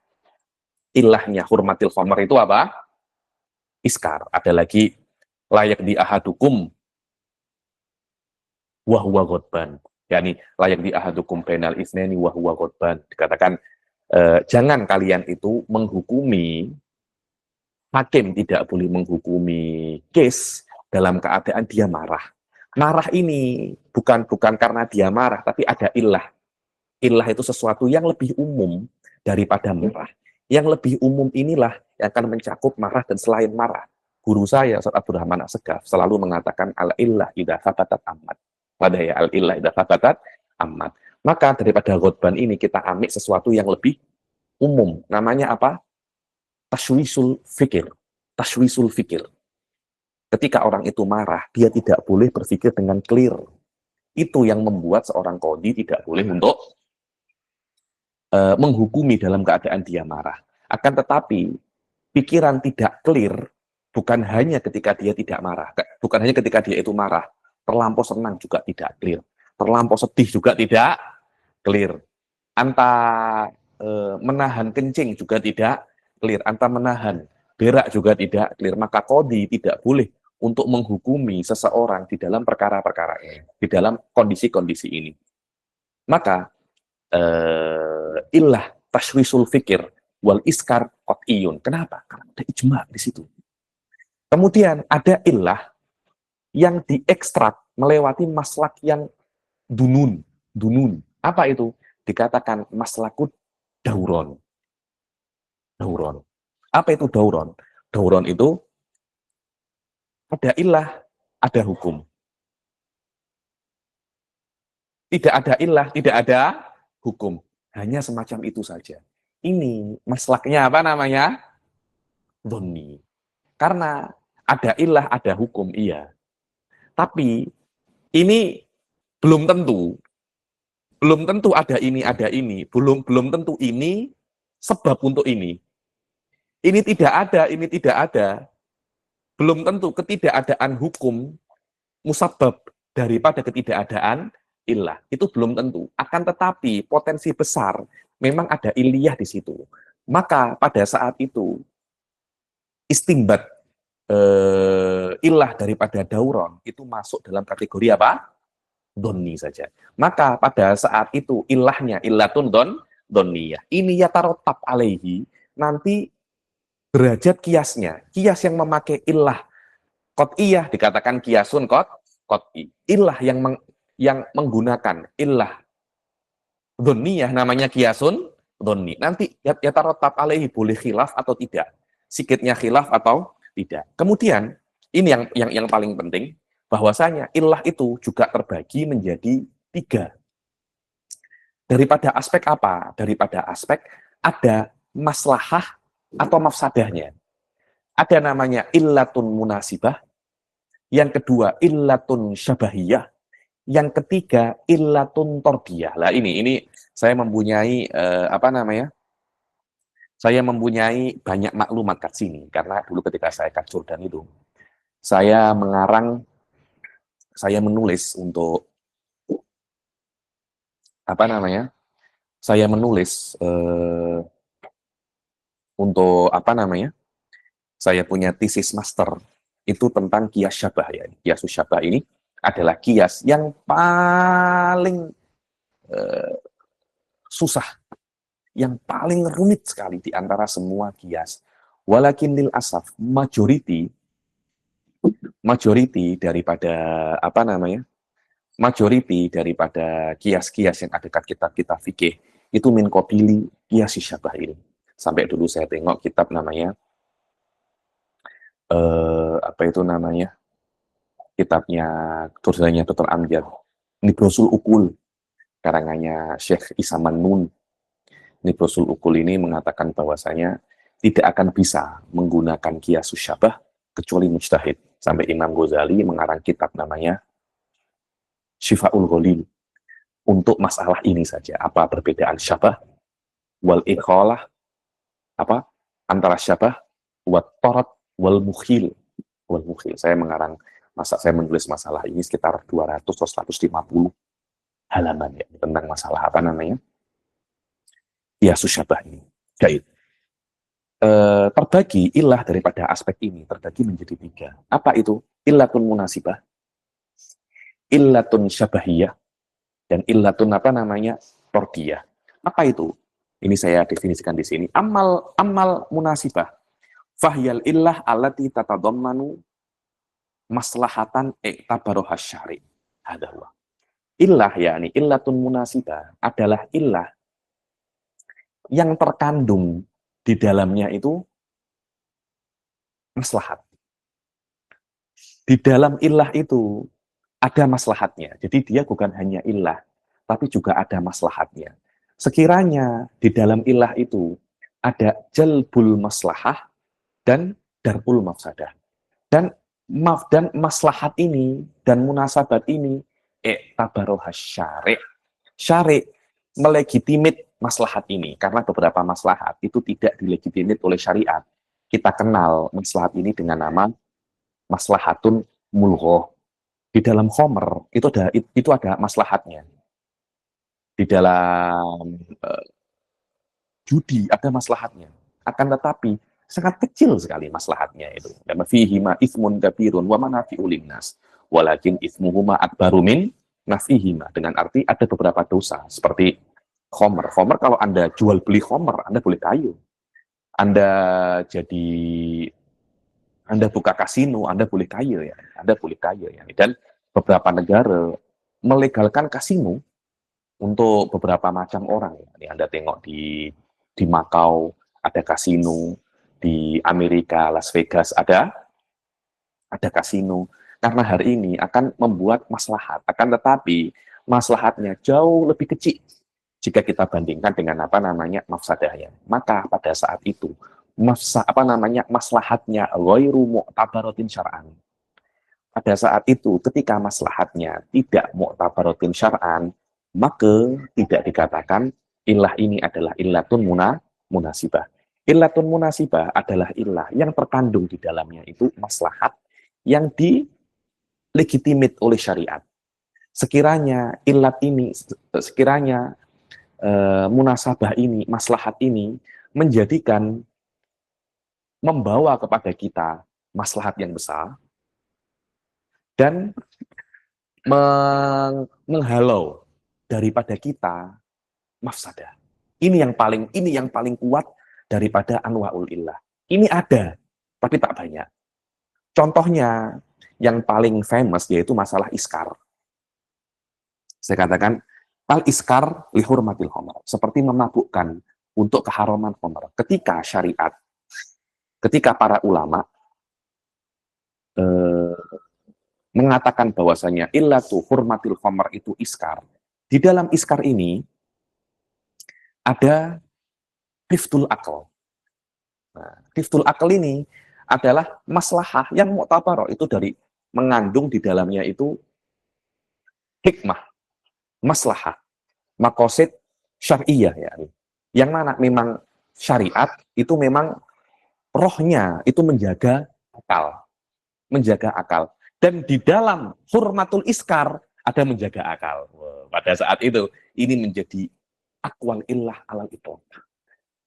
ilahnya hurmatil khamr itu apa? Iskar. Ada lagi layak di ahadukum wa huwa ghadban. Yani layak di ahadukum bainal itsnaini wa huwa ghadban. Dikatakan jangan kalian itu menghukumi, hakim tidak boleh menghukumi case dalam keadaan dia marah. Marah ini bukan karena dia marah, tapi ada illah. Illah itu sesuatu yang lebih umum daripada marah. Yang lebih umum inilah yang akan mencakup marah dan selain marah. Guru saya, Ustaz Abdurrahman Assegaf, selalu mengatakan al-illah idza thabatat ammat. Wadaya al-illah idza thabatat ammat. Maka daripada ghadban ini kita ambil sesuatu yang lebih umum. Namanya apa? Tashwisul fikir. Tashwisul fikir. Ketika orang itu marah, dia tidak boleh berpikir dengan clear. Itu yang membuat seorang qadhi tidak boleh untuk menghukumi dalam keadaan dia marah. Akan tetapi, pikiran tidak clear bukan hanya ketika dia tidak marah. Bukan hanya ketika dia itu marah. Terlampau senang juga tidak clear. Terlampau sedih juga tidak clear. Anta menahan kencing juga tidak clear. Anta menahan berak juga tidak clear. Maka qadhi tidak boleh untuk menghukumi seseorang di dalam perkara-perkara ini, di dalam kondisi-kondisi ini. Maka illah tashwisul fikir wal iskar qat'iyun. Kenapa? Karena ada ijma di situ. Kemudian ada illah yang diekstrak melewati maslak yang dunun. Apa itu? Dikatakan maslakut dauron. Apa itu dauron? Dauron itu ada illah, ada hukum. Tidak ada illah, tidak ada hukum. Hanya semacam itu saja. Ini maslaknya apa namanya? Dhonni. Karena ada illah, ada hukum, iya. Tapi ini belum tentu. Belum tentu ada ini. Belum tentu ini sebab untuk ini. Ini tidak ada. Belum tentu ketidakadaan hukum musabab daripada ketidakadaan ilah. Itu belum tentu. Akan tetapi potensi besar memang ada iliyah di situ. Maka pada saat itu istimbat ilah daripada dauron itu masuk dalam kategori apa? Doni saja. Maka pada saat itu ilahnya illatun doniyah. Ini yatarotab alaihi, nanti derajat kiasnya, kias yang memakai ilah qot'iyah dikatakan kiasun qot'i. Ilah yang menggunakan ilah doniyah namanya kiasun doni. Nanti yatarotab alaihi boleh khilaf atau tidak. Sikitnya khilaf atau tidak. Kemudian ini yang paling penting, bahwasanya ilah itu juga terbagi menjadi 3. Daripada aspek apa? Daripada aspek ada maslahah atau mafsadahnya. Ada namanya illatun munasibah, yang kedua illatun syabahiyah, yang ketiga illatun tordiyah. Lah ini saya mempunyai saya mempunyai banyak maklumat kat sini karena dulu ketika saya kat Jordan itu saya menulis untuk saya menulis untuk saya punya tesis master itu tentang kias syabah ya. Kias syabah ini adalah kias yang paling susah, yang paling rumit sekali di antara semua kias. Walakin lil asaf majority daripada kias-kias yang ada kat kitab-kitab fikih itu min qobili kias syabah ini. Sampai dulu saya tengok kitab namanya kitabnya tulisannya Dr. Amjad, Nibrosul Ukul, karangannya Syekh Isaman Nun. Nibrosul Ukul ini mengatakan bahwasanya tidak akan bisa menggunakan kiasus syabah kecuali mujtahid. Sampai Imam Ghazali mengarang kitab namanya Syifaul Ghalil untuk masalah ini saja. Apa perbedaan syabah wal ikhalah, antara syabah wat torot wal mukhil. Saya menulis masalah ini sekitar 200 atau 150 halaman ya, tentang masalah kiasus syabah ini. Baik. Terbagi ilah daripada aspek ini terbagi menjadi 3. Apa itu? Illatun munasibah, illatun syabahiyah, dan illatun tordiyah. Apa itu? Ini saya definisikan di sini. Amal munasibah fahyal illah allati tatadammanu maslahatan i'tabaroha syari'. Hadahwa. Illah yakni illatun munasibah adalah illah yang terkandung di dalamnya itu maslahat. Di dalam illah itu ada maslahatnya. Jadi dia bukan hanya illah, tapi juga ada maslahatnya. Sekiranya di dalam illah itu ada jalbul maslahah dan darbul mafsadah. Dan maslahat ini dan munasabat ini i'tabaroha syari'. Syari' melegitimit maslahat ini, karena beberapa maslahat itu tidak dilegitimit oleh syariat. Kita kenal maslahat ini dengan nama maslahatun mulghoh. Di dalam khomer itu ada maslahatnya. Di dalam judi ada maslahatnya. Akan tetapi sangat kecil sekali maslahatnya itu. Karena fihima itsmun kabirun wa manafi'u linnas. Walakin itsmuhuma akbaru min naf'ihima. Dengan arti ada beberapa dosa seperti khomer. Khomer kalau Anda jual beli khomer, Anda boleh kaya. Anda buka kasino, Anda boleh kaya ya. Dan beberapa negara melegalkan kasino untuk beberapa macam orang. Ini Anda tengok di Macau ada kasino, di Amerika Las Vegas ada kasino. Karena hari ini akan membuat maslahat. Akan tetapi maslahatnya jauh lebih kecil jika kita bandingkan dengan mafsadahnya. Maka pada saat itu maslahatnya ghairu mu'tabaratin syar'an. Pada saat itu ketika maslahatnya tidak mu'tabaratin syar'an, maka tidak dikatakan ilah ini adalah illatun munasibah. Illatun munasibah adalah ilah yang terkandung di dalamnya itu maslahat yang dilegitimit oleh syariat. sekiranya ilat ini, sekiranya munasabah ini, maslahat ini menjadikan, membawa kepada kita maslahat yang besar dan menghalau daripada kita mafsadah. Ini yang paling kuat daripada anwa'ul illah. Ini ada, tapi tak banyak. Contohnya yang paling famous yaitu masalah iskar. Saya katakan al iskar li hurmatil khamar, seperti memabukkan untuk keharaman khamar. Ketika syariat, ketika para ulama mengatakan bahwasanya illatu hurmatil khamar itu iskar. Di dalam iskar ini ada hifdzul akal. Nah, hifdzul akal ini adalah maslahah yang mu'tabarah, itu dari mengandung di dalamnya itu hikmah, maslahah, maqasid syar'iyah ya. Yang mana memang syariat itu memang rohnya itu menjaga akal. Menjaga akal. Dan di dalam hurmatul iskar ada menjaga akal. Pada saat itu ini menjadi aqwal illah alal itlaq.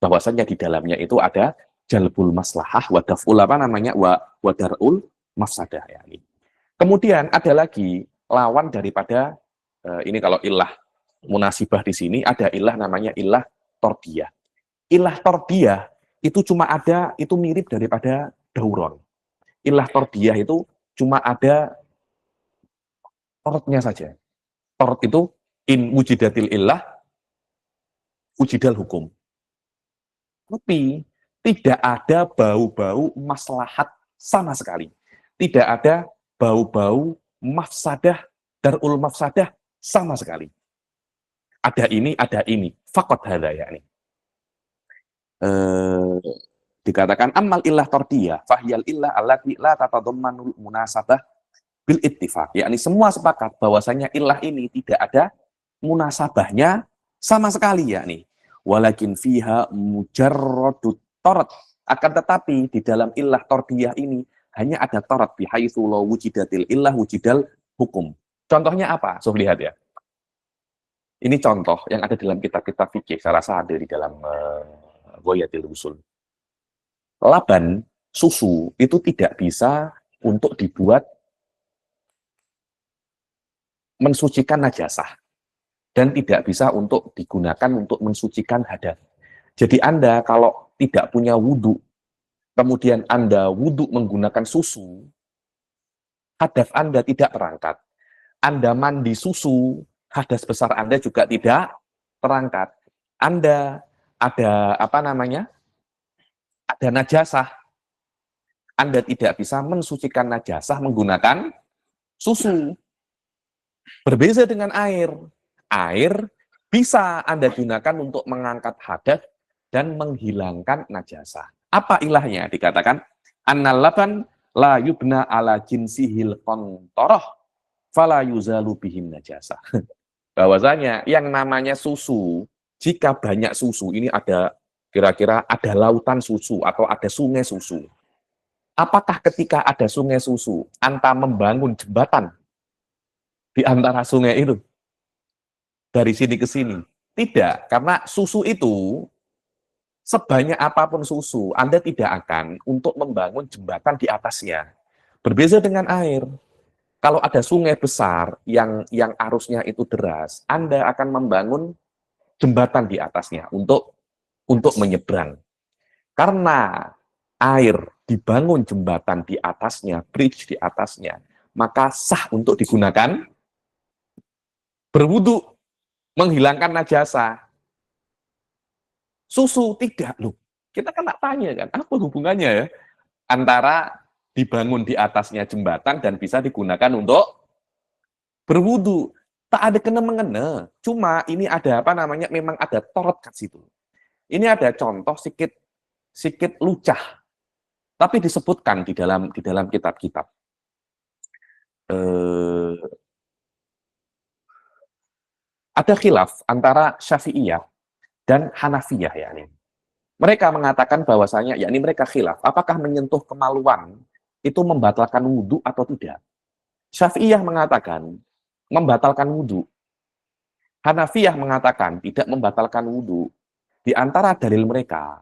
Bahwasanya di dalamnya itu ada jalbul maslahah wa daf'ul wa dar'ul mafsadah ya. Kemudian ada lagi lawan daripada ini kalau illah munasibah di sini ada illah namanya illah tordiyah. Illah tordiyah itu cuma ada, itu mirip daripada dauron. Illah tordiyah itu cuma ada torotnya saja. Torot itu in wujidatil illah wujidal hukum. Tapi tidak ada bau-bau maslahat sama sekali. Tidak ada bau-bau mafsadah, darul mafsadah sama sekali. Ada ini. Fakot hadha ya ini. Dikatakan amal illah tordiyah, fahyal illah allati la tatadammanul munasabah bil ittifaq. Yakni semua sepakat bahwasanya illah ini tidak ada munasabahnya sama sekali yakni. Walakin fiha mujarradut torot. Akan tetapi di dalam illah tordiyah ini hanya ada torot bihaitsu la wujidatil illah wujidal hukum. Contohnya apa? So lihat ya. Ini contoh yang ada dalam kitab-kitab fikih, saya rasa ada di dalam Ghayatul Usul. Laban, susu, itu tidak bisa untuk dibuat mensucikan najasah. Dan tidak bisa untuk digunakan untuk mensucikan hadas. Jadi Anda kalau tidak punya wudhu, kemudian Anda wudhu menggunakan susu, hadas Anda tidak terangkat. Anda mandi susu, hadas besar Anda juga tidak terangkat. Anda ada ada najasah. Anda tidak bisa mensucikan najasah menggunakan susu. Berbeda dengan air. Air bisa Anda gunakan untuk mengangkat hadas dan menghilangkan najasah. Apa ilahnya? Dikatakan annal laban la yubna ala jinsihil qantoroh fala yuzalu bihim najasah. Bahwasanya yang namanya susu, jika banyak susu, ini ada kira-kira ada lautan susu atau ada sungai susu. Apakah ketika ada sungai susu, Anda membangun jembatan di antara sungai itu? Dari sini ke sini. Tidak, karena susu itu, sebanyak apapun susu, Anda tidak akan untuk membangun jembatan di atasnya. Berbeda dengan air. Kalau ada sungai besar yang arusnya itu deras, Anda akan membangun jembatan di atasnya untuk menyeberang. Karena air dibangun jembatan di atasnya, bridge di atasnya, maka sah untuk digunakan berwudu, menghilangkan najasah. Susu tidak loh. Kita kan tak tanya kan, apa hubungannya ya antara dibangun di atasnya jembatan dan bisa digunakan untuk berwudu. Tak ada kena-mengena. Cuma ini ada memang ada torot kat situ. Ini ada contoh sikit lucah. Tapi disebutkan di dalam kitab-kitab. Ada khilaf antara Syafi'iyah dan Hanafiyah ya ini. Mereka mengatakan bahwasanya yakni mereka khilaf apakah menyentuh kemaluan itu membatalkan wudhu atau tidak. Syafi'iyah mengatakan membatalkan wudhu. Hanafiyah mengatakan tidak membatalkan wudhu. Di antara dalil mereka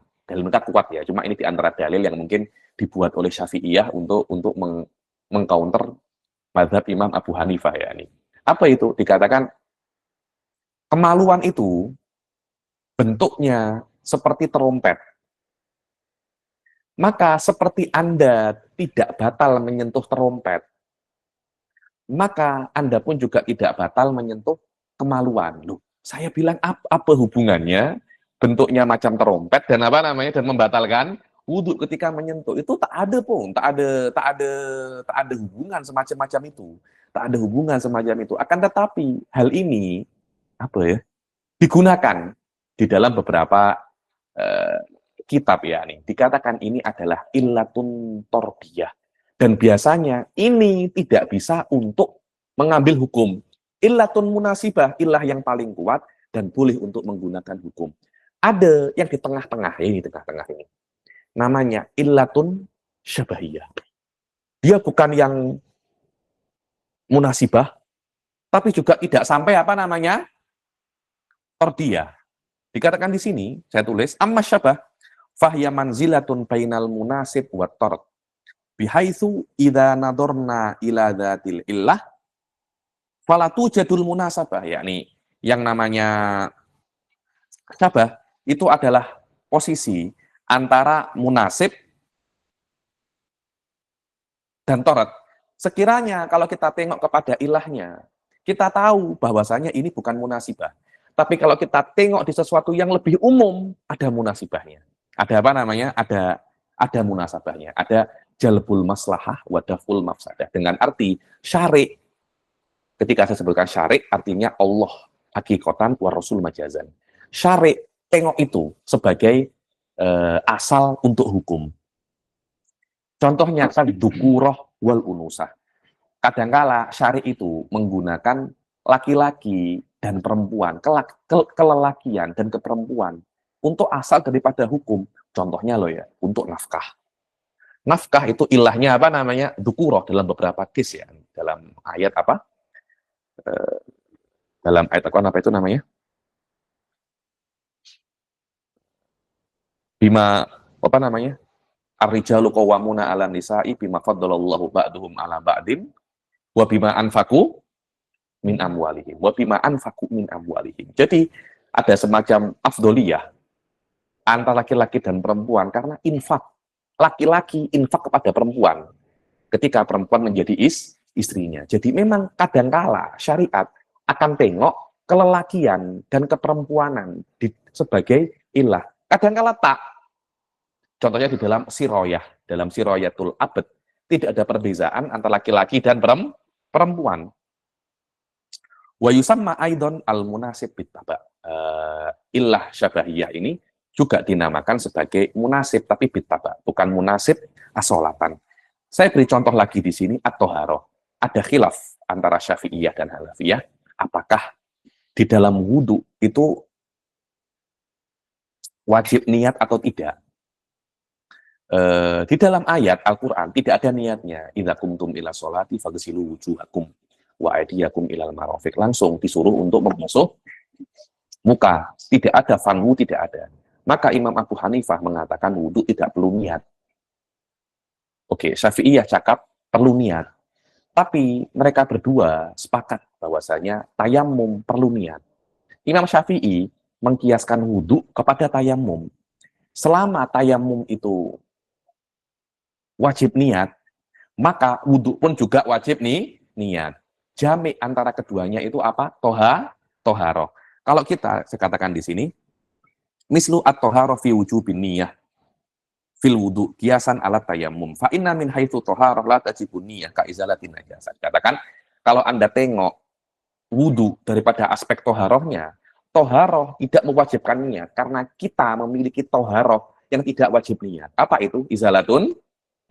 kuat ya, cuma ini di antara dalil yang mungkin dibuat oleh Syafi'iyah untuk mengcounter mazhab Imam Abu Hanifah ya ini. Apa itu? Dikatakan kemaluan itu bentuknya seperti terompet. Maka seperti Anda tidak batal menyentuh terompet, maka Anda pun juga tidak batal menyentuh kemaluan. Loh, saya bilang apa hubungannya bentuknya macam terompet dan apa namanya dan membatalkan wudhu ketika menyentuh? Itu tak ada hubungan semacam itu. Tak ada hubungan semacam itu. Akan tetapi hal ini apa ya? Digunakan di dalam beberapa kitab ya nih. Dikatakan ini adalah illatun tordiyah. Dan biasanya ini tidak bisa untuk mengambil hukum. Illatun munasibah, ilah yang paling kuat dan boleh untuk menggunakan hukum. Ada yang di tengah-tengah, ya ini tengah-tengah ini. Namanya illatun syabahiyah. Dia bukan yang munasibah, tapi juga tidak sampai apa namanya tordiyah. Dikatakan di sini, saya tulis, amma syabah, fahya manzilatun bainal munasib wa tord. Bihaitsu idza nadorna ila dzatil illah falatu jadul munasabah, yakni yang namanya syabah itu adalah posisi antara munasib dan torot. Sekiranya kalau kita tengok kepada ilahnya, kita tahu bahwasanya ini bukan munasibah. Tapi kalau kita tengok di sesuatu yang lebih umum, ada munasibahnya. Ada apa namanya? Ada munasabahnya. Ada jalbul maslahah wa daful mafsadah. Dengan arti syari'. Ketika saya sebutkan syari' artinya Allah hakikatan wa rasul majazan. Syari' tengok itu sebagai asal untuk hukum. Contohnya kan dukuroh wal unusah. Kadangkala syari' itu menggunakan laki-laki dan perempuan, kelelakian dan keperempuan untuk asal daripada hukum. Contohnya loh ya, untuk nafkah. Nafkah itu ilahnya apa namanya? Dukuroh dalam beberapa case ya. Dalam ayat apa? Dalam ayat apa itu namanya? Bima apa namanya? Ar-rijalu qawwamuna 'alan nisa'i bima faddalallahu ba'duhum 'ala ba'din wa bima anfaqu min amwalihim wa bima anfaqu min amwalihim. Jadi ada semacam afdoliyah antara laki-laki dan perempuan karena infak. Laki-laki infak kepada perempuan ketika perempuan menjadi istrinya. Jadi memang kadangkala syariat akan tengok kelelakian dan keperempuanan sebagai ilah. Kadangkala tak. Contohnya di dalam siroyatul abad tidak ada perbedaan antara laki-laki dan perempuan. Wa yusamma aidon al-munasib bittaba. Illah syabahiyah ini juga dinamakan sebagai munasib tapi bittaba, bukan munasib asolatan. Saya beri contoh lagi di sini at-toharoh. Ada khilaf antara Syafi'iyah dan Hanafiyah, apakah di dalam wudhu itu wajib niat atau tidak. Di dalam ayat Al-Quran tidak ada niatnya. Idza kumtum ila sholati faghsilu wujuhakum wa aydiyakum ilal marafiq. Langsung disuruh untuk membasuh muka. Tidak ada fanwu, tidak ada. Maka Imam Abu Hanifah mengatakan wudhu tidak perlu niat. Oke, Syafi'iyah cakap perlu niat. Tapi mereka berdua sepakat bahwasanya tayamum perlu niat. Imam Syafi'i mengkiaskan wudhu kepada tayamum. Selama tayamum itu wajib niat, maka wudhu pun juga wajib niat. Jami' antara keduanya itu apa? Toharoh. Kalau saya katakan di sini, mislu at-toharoh fi wujubin niyah fil wudhu kiasan alat tayamum. Fa inna min haitsu toharoh la tajibun niyah ka izalatin najasat. Katakan, kalau Anda tengok wudhu daripada aspek toharohnya, toharoh tidak mewajibkan niat karena kita memiliki toharoh yang tidak wajib niat. Apa itu? Izalatun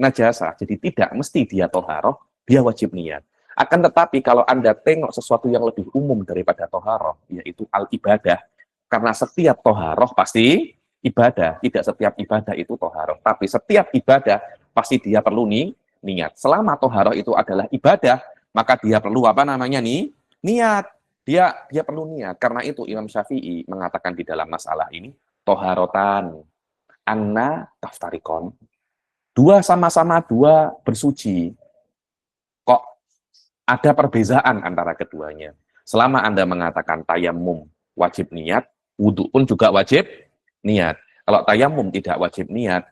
najasah. Jadi tidak mesti dia toharoh, dia wajib niat. Akan tetapi kalau Anda tengok sesuatu yang lebih umum daripada toharoh, yaitu al-ibadah. Karena setiap toharoh pasti ibadah. Tidak setiap ibadah itu toharoh. Tapi setiap ibadah pasti dia perlu niat. Selama toharoh itu adalah ibadah, maka dia perlu apa namanya Niat. Dia perlu niat. Karena itu Imam Syafi'i mengatakan di dalam masalah ini, toharotan, anna taftarikon. Dua sama-sama dua bersuci. Kok ada perbedaan antara keduanya? Selama Anda mengatakan tayamum wajib niat, wudhu pun juga wajib niat. Kalau tayamum tidak wajib niat,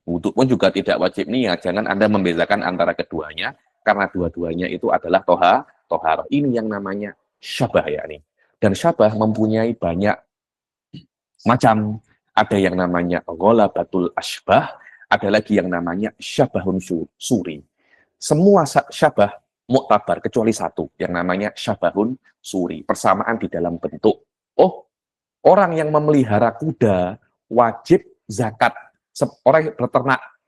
wudhu pun juga tidak wajib niat. Jangan Anda membedakan antara keduanya, karena dua-duanya itu adalah tohar. Ini yang namanya syabah ya nih. Dan syabah mempunyai banyak macam. Ada yang namanya ghalabatul asbah, ada lagi yang namanya syabahun suri. Semua syabah muktabar kecuali satu yang namanya syabahun suri, persamaan di dalam bentuk. Oh, orang yang memelihara kuda wajib zakat. Orang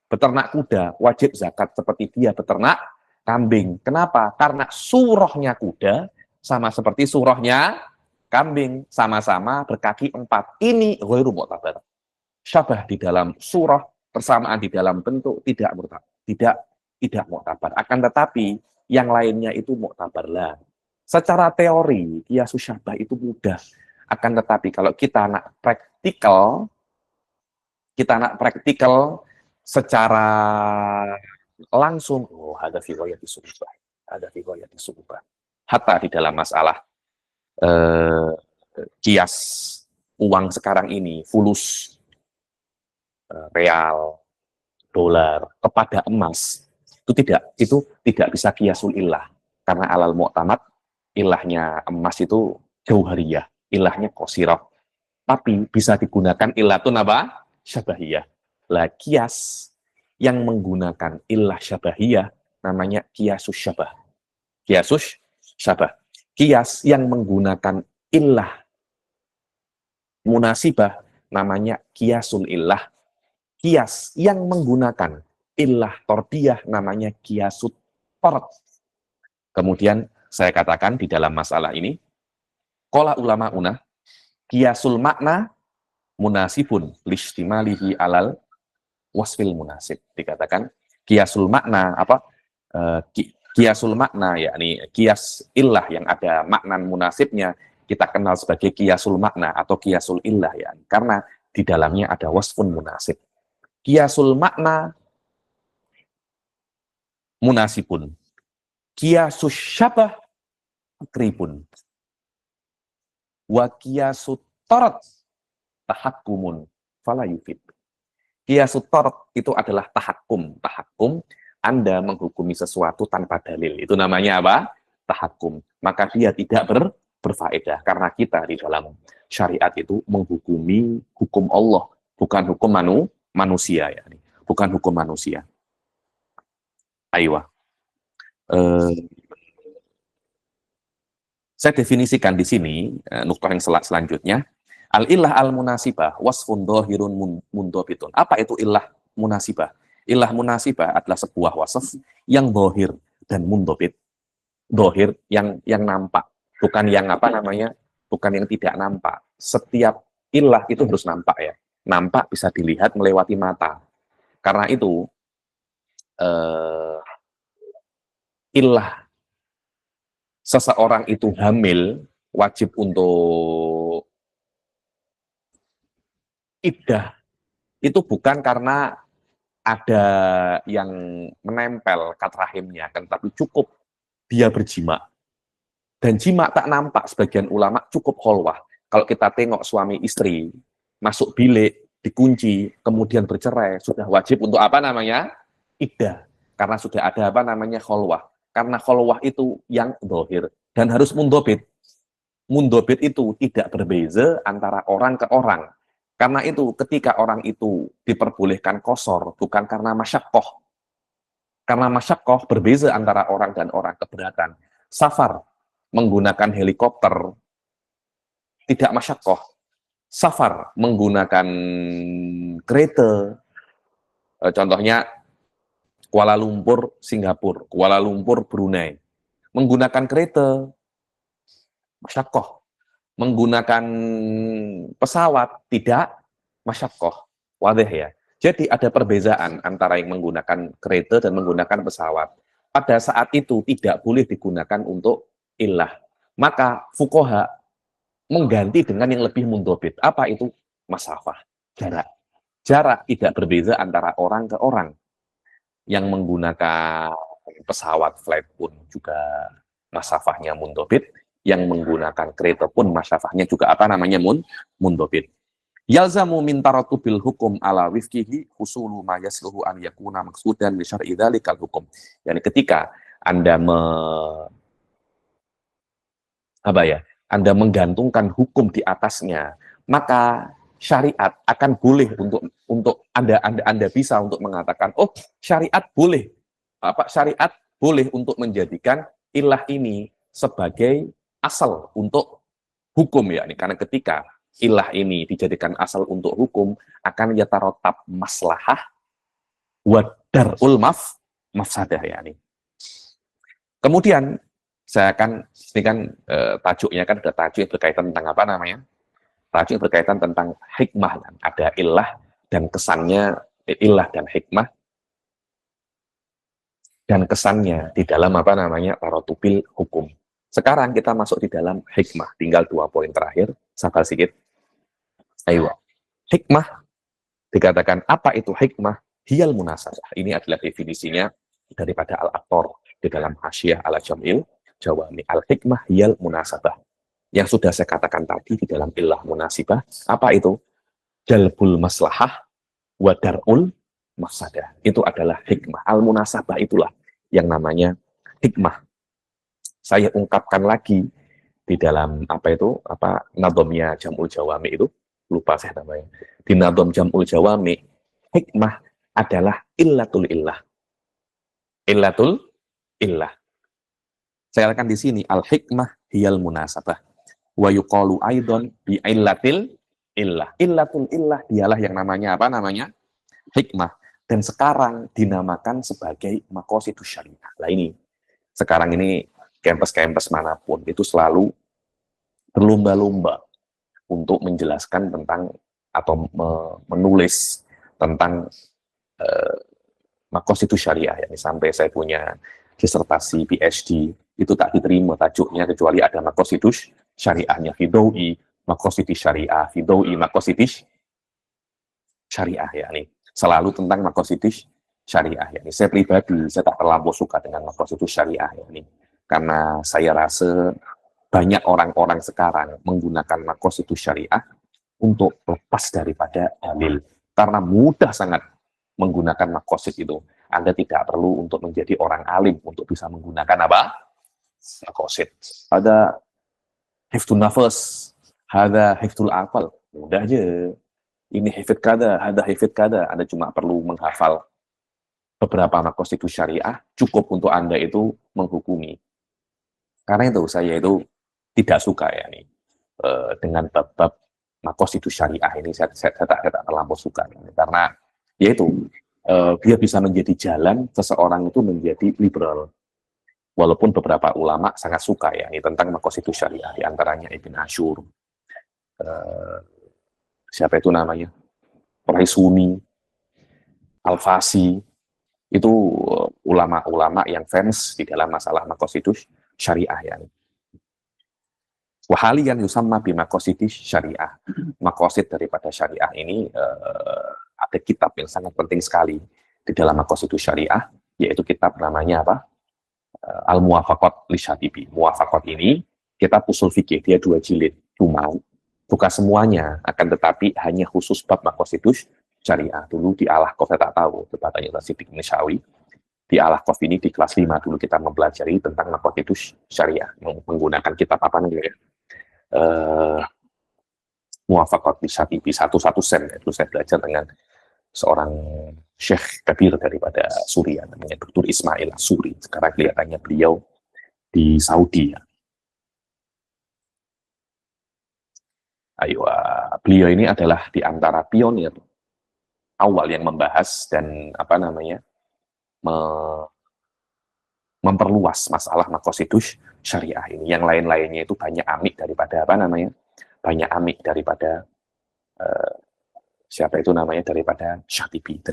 beternak kuda wajib zakat seperti dia beternak kambing. Kenapa? Karena surahnya kuda sama seperti surahnya kambing, sama-sama berkaki 4. Ini ghairu mu'tabar. Syabah di dalam surah, persamaan di dalam bentuk tidak mu'tabar. Akan tetapi yang lainnya itu mu'tabar lah. Secara teori, qiyasus syabah itu mudah. Akan tetapi kalau kita nak praktikal secara langsung, ada fi ghayati su'ubah. Ada fi ghayati su'ubah. Hatta di dalam masalah kias uang sekarang ini, fulus, real, dolar kepada emas, itu tidak bisa kiasul illah, karena alal mu'tamad ilahnya emas itu jauhariyah, ilahnya qasirah, tapi bisa digunakan illatun apa? Syabahiyah. Lah kias yang menggunakan ilah syabahiyah namanya kiasus syabah. Kiasus syabah. Kias yang menggunakan ilah munasibah namanya kiasul illah. Kias yang menggunakan ilah tordiyah namanya kiasut tord. Kemudian saya katakan di dalam masalah ini, qala ulama una, kiasul makna munasibun listimalihi alal wasfil munasib. Dikatakan kiasul makna apa? Kiasul makna, yakni kias illah yang ada makna munasibnya kita kenal sebagai kiasul makna atau kiasul illah, ya, karena di dalamnya ada wasfun munasib. Kiasul makna munasibun, kiasus syabah takribun, wa kiasut tarot tahakkumun fala yufid. Kiasut tarot itu adalah tahakkum. Tahakkum, Anda menghukumi sesuatu tanpa dalil. Itu namanya apa? Tahakkum. Maka dia tidak berfaedah. Karena kita di dalam syariat itu menghukumi hukum Allah, bukan hukum manusia. Ya. Bukan hukum manusia. Aywa. Saya definisikan di sini, nukta yang selanjutnya. Al-illah al-munasibah wasfun dhahirun mundhabitun. Apa itu illah munasibah? Illah munasibah adalah sebuah wasf yang dhahir dan mundhabit. Dhahir yang nampak, bukan yang bukan yang tidak nampak. Setiap illah itu harus nampak ya. Nampak bisa dilihat melewati mata. Karena itu illah seseorang itu hamil wajib untuk iddah itu bukan karena ada yang menempel kat rahimnya, kan, tapi cukup dia berjima. Dan jima tak nampak, sebagian ulama cukup kholwah. Kalau kita tengok suami istri masuk bilik, dikunci, kemudian bercerai, sudah wajib untuk apa namanya? Iddah. Karena sudah ada apa namanya kholwah. Karena kholwah itu yang dohir dan harus mundobit. Mundobit itu tidak berbeza antara orang ke orang. Karena itu ketika orang itu diperbolehkan kosor, bukan karena masyakoh. Karena masyakoh berbeza antara orang dan orang, keberatan. Safar menggunakan helikopter tidak masyakoh. Safar menggunakan kereta, contohnya Kuala Lumpur, Singapura, Kuala Lumpur, Brunei. Menggunakan kereta masyakoh. Menggunakan pesawat tidak masyakoh. Wadah ya. Jadi ada perbedaan antara yang menggunakan kereta dan menggunakan pesawat. Pada saat itu tidak boleh digunakan untuk illah. Maka fuqaha mengganti dengan yang lebih mundobit. Apa itu? Masafah, jarak. Jarak tidak berbeda antara orang ke orang. Yang menggunakan pesawat flight pun juga masafahnya mundobit. Yang menggunakan kereta pun masafahnya juga apa namanya mundobit. Yalzamu min taratubil hukum ala wifkihi husulu ma yasluhu an yakuna maqsudan li syar'i dzalikal hukum. Yani ketika Anda Anda menggantungkan hukum di atasnya, maka syariat akan boleh untuk Anda bisa untuk mengatakan, oh syariat boleh syariat boleh untuk menjadikan ilah ini sebagai asal untuk hukum ya. Karena ketika ilah ini dijadikan asal untuk hukum, akan yatarotab maslahah wa darul mafsadah ya. Kemudian saya akan, ini kan tajuknya kan ada tajuk yang berkaitan tentang apa namanya? Tajuk yang berkaitan tentang hikmah. Ada ilah dan kesannya, ilah dan hikmah dan kesannya di dalam apa namanya? Tarotubil hukum. Sekarang kita masuk di dalam hikmah. Tinggal 2 poin terakhir. Sabar sedikit. Ayo. Hikmah dikatakan apa itu hikmah? Hiyal munasabah. Ini adalah definisinya daripada Al-Attar di dalam Hasyiah ala Jam'il Jawami. Al-hikmah hiyal munasabah. Yang sudah saya katakan tadi di dalam ilah munasibah, apa itu? Jalbul maslahah wa dar'ul mafsadah. Itu adalah hikmah. Al-munasabah itulah yang namanya hikmah. Saya ungkapkan lagi di dalam nadhamnya Jam'ul Jawami itu, lupa saya namanya. Di nadham Jam'ul Jawami, hikmah adalah illatul illah. Illatul illah. Saya katakan di sini al-hikmah hiyal munasabah. Wa yuqalu aidon bi illatil illah. Illatul illah dialah yang namanya apa namanya? Hikmah. Dan sekarang dinamakan sebagai maqasidus syariah. Lah ini sekarang ini kampus-kampus manapun itu selalu berlomba-lomba untuk menjelaskan tentang atau menulis tentang maqasidus syariah. Yani sampai saya punya disertasi PhD itu tak diterima tajuknya kecuali ada maqasidus syariahnya, fidawi maqasidus syariah, fidawi maqasidus syariah ya nih. Selalu tentang maqasidus syariah ya. Saya pribadi saya tak terlalu suka dengan maqasidus syariah ya nih. Karena saya rasa banyak orang-orang sekarang menggunakan maqasidus syariah untuk lepas daripada dalil. Karena mudah sangat menggunakan maqasid itu. Anda tidak perlu untuk menjadi orang alim untuk bisa menggunakan apa? Maqasid. Ada hifdun nafas, ada hifdul aqal. Mudah aja. Ini hifd kada, ada hifd kada. Anda cuma perlu menghafal beberapa maqasidus syariah, cukup untuk Anda itu menghukumi. Karena itu saya itu tidak suka ya nih dengan bab-bab maqasidus syariah ini saya tak terlampau suka ya, karena yaitu dia bisa menjadi jalan seseorang itu menjadi liberal. Walaupun beberapa ulama sangat suka ya ini tentang maqasidus syariah, di antaranya Ibn Ashur, siapa itu namanya, Raisuni, Al-Fasi, itu ulama-ulama yang famous di dalam masalah maqasidus syariah ya. Wahalian yusamma bimaqasidis syariah. Maqasid daripada syariah ini ada kitab yang sangat penting sekali di dalam maqasidus syariah, yaitu kitab namanya apa? Al-Muwafaqat li Syatibi. Muwafaqat ini kitab usul fikih, dia 2 jilid. Cuma bukan semuanya, akan tetapi hanya khusus bab maqasidus syariah. Dulu di Al-Ahqaf saya tak tahu, tepatnya Siddiq Nisyawi. Di Al-Ahqaf ini di kelas 5 dulu kita mempelajari tentang maqasidus syariah, menggunakan kitab apa namanya? Muwafaqat li Syatibi, 1 sem. Itu saya belajar dengan seorang Syekh Kabir daripada Suriah, namanya Dr. Ismail Suri. Sekarang kelihatannya beliau di Saudi. Ayo, beliau ini adalah di antara pionir awal yang membahas dan apa namanya memperluas masalah maqasidus syariah ini. Yang lain-lainnya itu banyak amik daripada apa namanya? Banyak amik daripada siapa itu namanya, daripada Syatibi.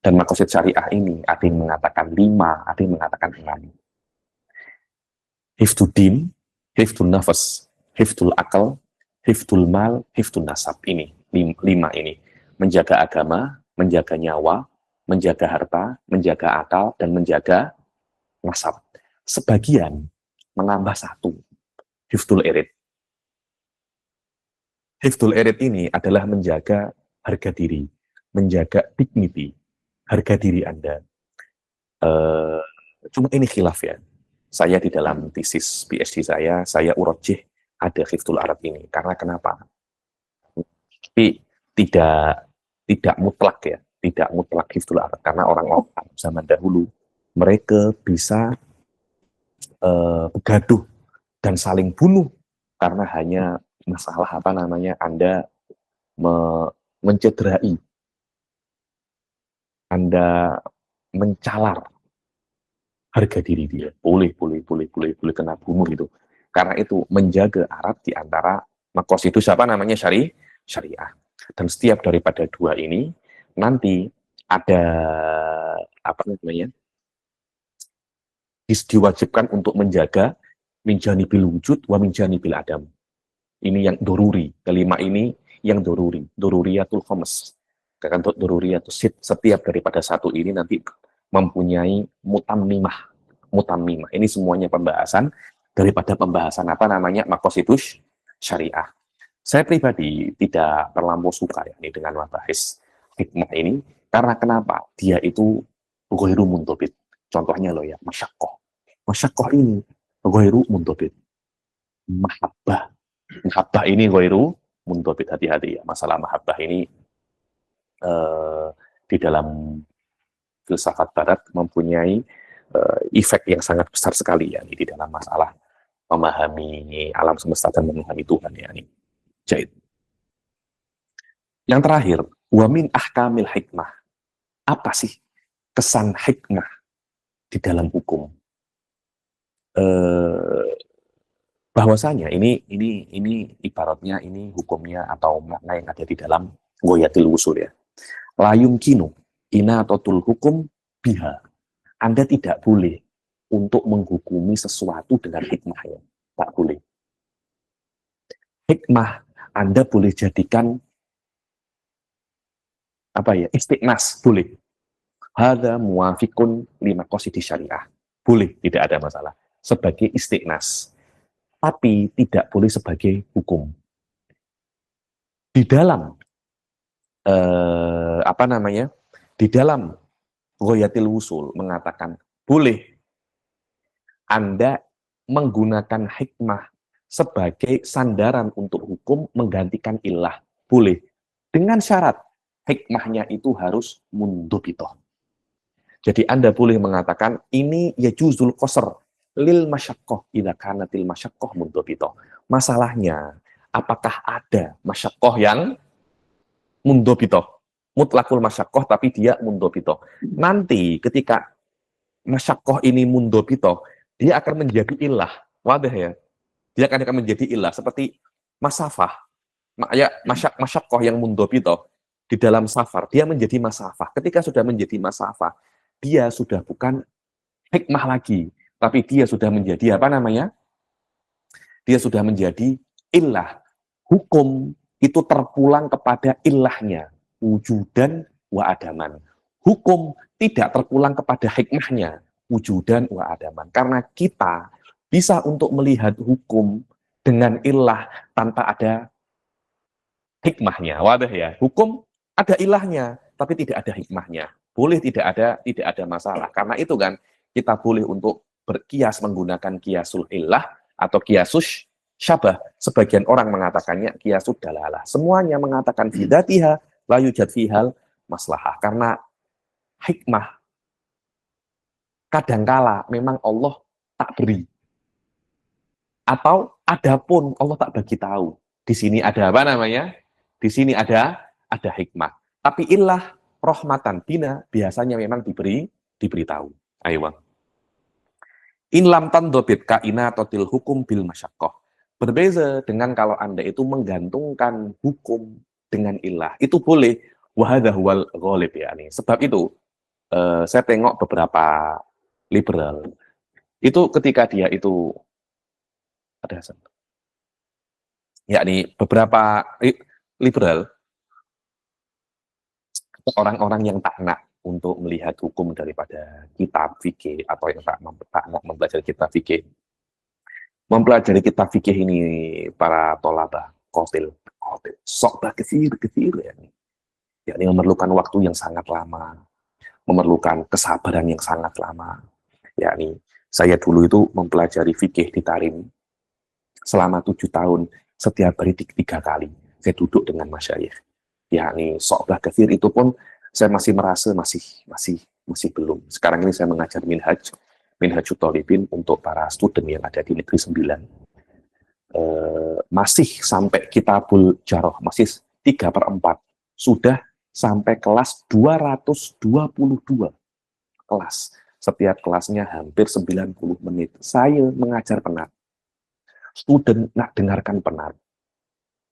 Dan maqasid syariah ini ada yang mengatakan 5, ada yang mengatakan 6. Hifduddin, hifdzul nafas, hifdzul akal, hifdzul mal, hifdzul nasab. Ini, lima ini. Menjaga agama, menjaga nyawa, menjaga harta, menjaga akal, dan menjaga nasab. Sebagian menambah satu, hifdzul irid. Hifdzul irid ini adalah menjaga harga diri, menjaga dignity, harga diri Anda. Cuma ini khilaf ya. Saya di dalam tesis PhD saya urojih ada hifdzul arad ini. Karena kenapa? Tapi tidak mutlak ya, tidak mutlak hifdzul arad. Karena orang-orang zaman dahulu mereka bisa begaduh dan saling bunuh karena hanya masalah apa namanya Anda mencederai, Anda mencalar harga diri dia. Boleh kena bunuh itu. Karena itu menjaga Arab di antara makos itu siapa namanya syariah. Dan setiap daripada dua ini nanti ada apa namanya diwajibkan untuk menjaga minjani bil wujud wa minjani bil adam. Ini yang doruri. Kelima ini yang doruri. Doruriyatul khomes. Karena untuk doruriyatul sit, setiap daripada satu ini nanti mempunyai mutammimah. Ini semuanya pembahasan daripada pembahasan apa namanya makosidus syariah. Saya pribadi tidak terlampau suka ya ini dengan membahas hikmah ini. Karena kenapa? Dia itu ghairu muntobit. Contohnya loh ya, masyakoh. Masyakoh ini ghairu muntobit. Mahabbah ini ghairu muntobit. Hati-hati ya, masalah mahabbah ini di dalam filsafat barat mempunyai efek yang sangat besar sekali ya di dalam masalah memahami alam semesta dan memahami Tuhan ya ini. Jahit. Yang terakhir, wa min ahkamil hikmah. Apa sih kesan hikmah di dalam hukum? Bahwasanya ini ibaratnya ini hukumnya atau makna yang ada di dalam Ghoyatil Wusul ya. La yumkinu inatatul hukum biha. Anda tidak boleh untuk menghukumi sesuatu dengan hikmahnya. Tak boleh. Hikmah Anda boleh jadikan apa ya? Istiqnas, boleh. Hadza muwafiqun lima qasidi syariah. Boleh, tidak ada masalah. Sebagai istiqnas. Tapi tidak boleh sebagai hukum. Di dalam apa namanya? Di dalam Ghoyatil Wusul mengatakan boleh Anda menggunakan hikmah sebagai sandaran untuk hukum menggantikan ilah. Boleh. Dengan syarat hikmahnya itu harus mundobitoh. Jadi Anda boleh mengatakan ini ya juzul qasr lil masyaqqah idza kanatil masyaqqah mundobitoh. Masalahnya, apakah ada masyaqqah yang mundobitoh? Mutlakul masyaqqah tapi dia mundobitoh. Nanti ketika masyaqqah ini mundobitoh, dia akan menjadi ilah. Wadah ya. Dia akan menjadi ilah seperti masafah. Ya, masyaqqah yang mundobitoh di dalam safar, dia menjadi masafah. Ketika sudah menjadi masafah, dia sudah bukan hikmah lagi, tapi dia sudah menjadi apa namanya? Dia sudah menjadi ilah. Hukum itu terpulang kepada ilahnya, wujudan wa adaman. Hukum tidak terpulang kepada hikmahnya, wujudan wa adaman. Karena kita bisa untuk melihat hukum dengan ilah tanpa ada hikmahnya. Wadah ya. Hukum ada ilahnya, tapi tidak ada hikmahnya. Boleh tidak ada masalah. Karena itu kan kita boleh untuk berkias menggunakan kiasul ilah atau kiasus syabah. Sebagian orang mengatakannya kiasud dalalah. Semuanya mengatakan fidatiha la yujad fihal maslahah. Karena hikmah kadangkala memang Allah tak beri. Atau adapun Allah tak bagi tahu. Di sini ada apa namanya? Di sini ada hikmah. Tapi ilah rahmatan bina biasanya memang diberitahu. Ayo bang. In lam tandobit kainatotil hukum bil masyaqqah. Berbeza dengan kalau Anda itu menggantungkan hukum dengan ilah. Itu boleh. Wahadha huwal ghalib ya. Sebab itu, saya tengok beberapa liberal. Itu ketika dia itu Ada Hasan. Yakni beberapa liberal, orang-orang yang tak nak untuk melihat hukum daripada kitab fikih atau yang tak nak mempelajari kitab fikih. Mempelajari kitab fikih ini para tolabah, kotil, sokbah kesir ya. Yakni memerlukan waktu yang sangat lama, memerlukan kesabaran yang sangat lama. Yakni saya dulu itu mempelajari fikih di Tarim selama 7 tahun, setiap hari 3 kali saya duduk dengan masyayikh. Yakni sokbah kesir itu pun saya masih merasa masih belum. Sekarang ini saya mengajar Minhajut Thalibin untuk para student yang ada di Negeri 9. Masih sampai Kitabul Jarrah, masih 3/4. Sudah sampai kelas 222 kelas. Setiap kelasnya hampir 90 menit. Saya mengajar penat. Student nak dengarkan penat.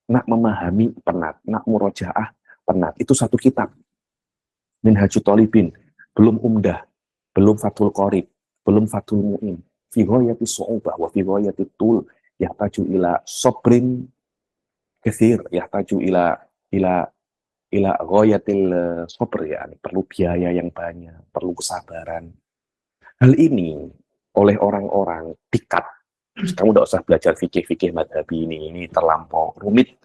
Nak memahami penat. Nak murojaah penat. Itu satu kitab. Minhajut Thalibin. Belum Umdah. Belum Fathul Qorib. Belum Fathul Mu'in. Fi ghayati su'ubah wa fi ghayati tul. Yahtaju ila sobrin katsir. Yahtaju ila ghayatil sabr, ya. Perlu biaya yang banyak. Perlu kesabaran. Hal ini oleh orang-orang dikat. Kamu tidak usah belajar fikih madhabi ini terlampau rumit,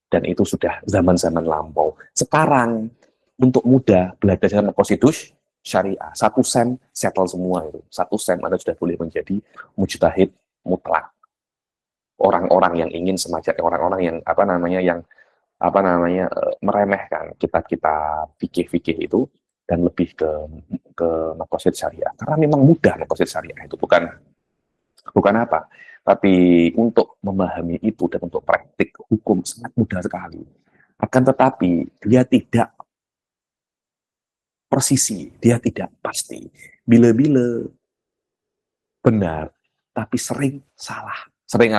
dan itu sudah zaman-zaman lampau. Sekarang untuk mudah belajar maqasidus syariah, 1 sem settle semua itu. 1 sem Anda sudah boleh menjadi mujtahid mutlak. Orang-orang yang ingin semacam orang-orang yang meremehkan kitab-kitab fikih itu dan lebih ke maqasid syariah. Karena memang mudah maqasid syariah itu, bukan apa, tapi untuk memahami itu dan untuk praktik hukum sangat mudah sekali. Akan tetapi dia tidak persisi, dia tidak pasti. Bila-bila benar, tapi sering salah. Sering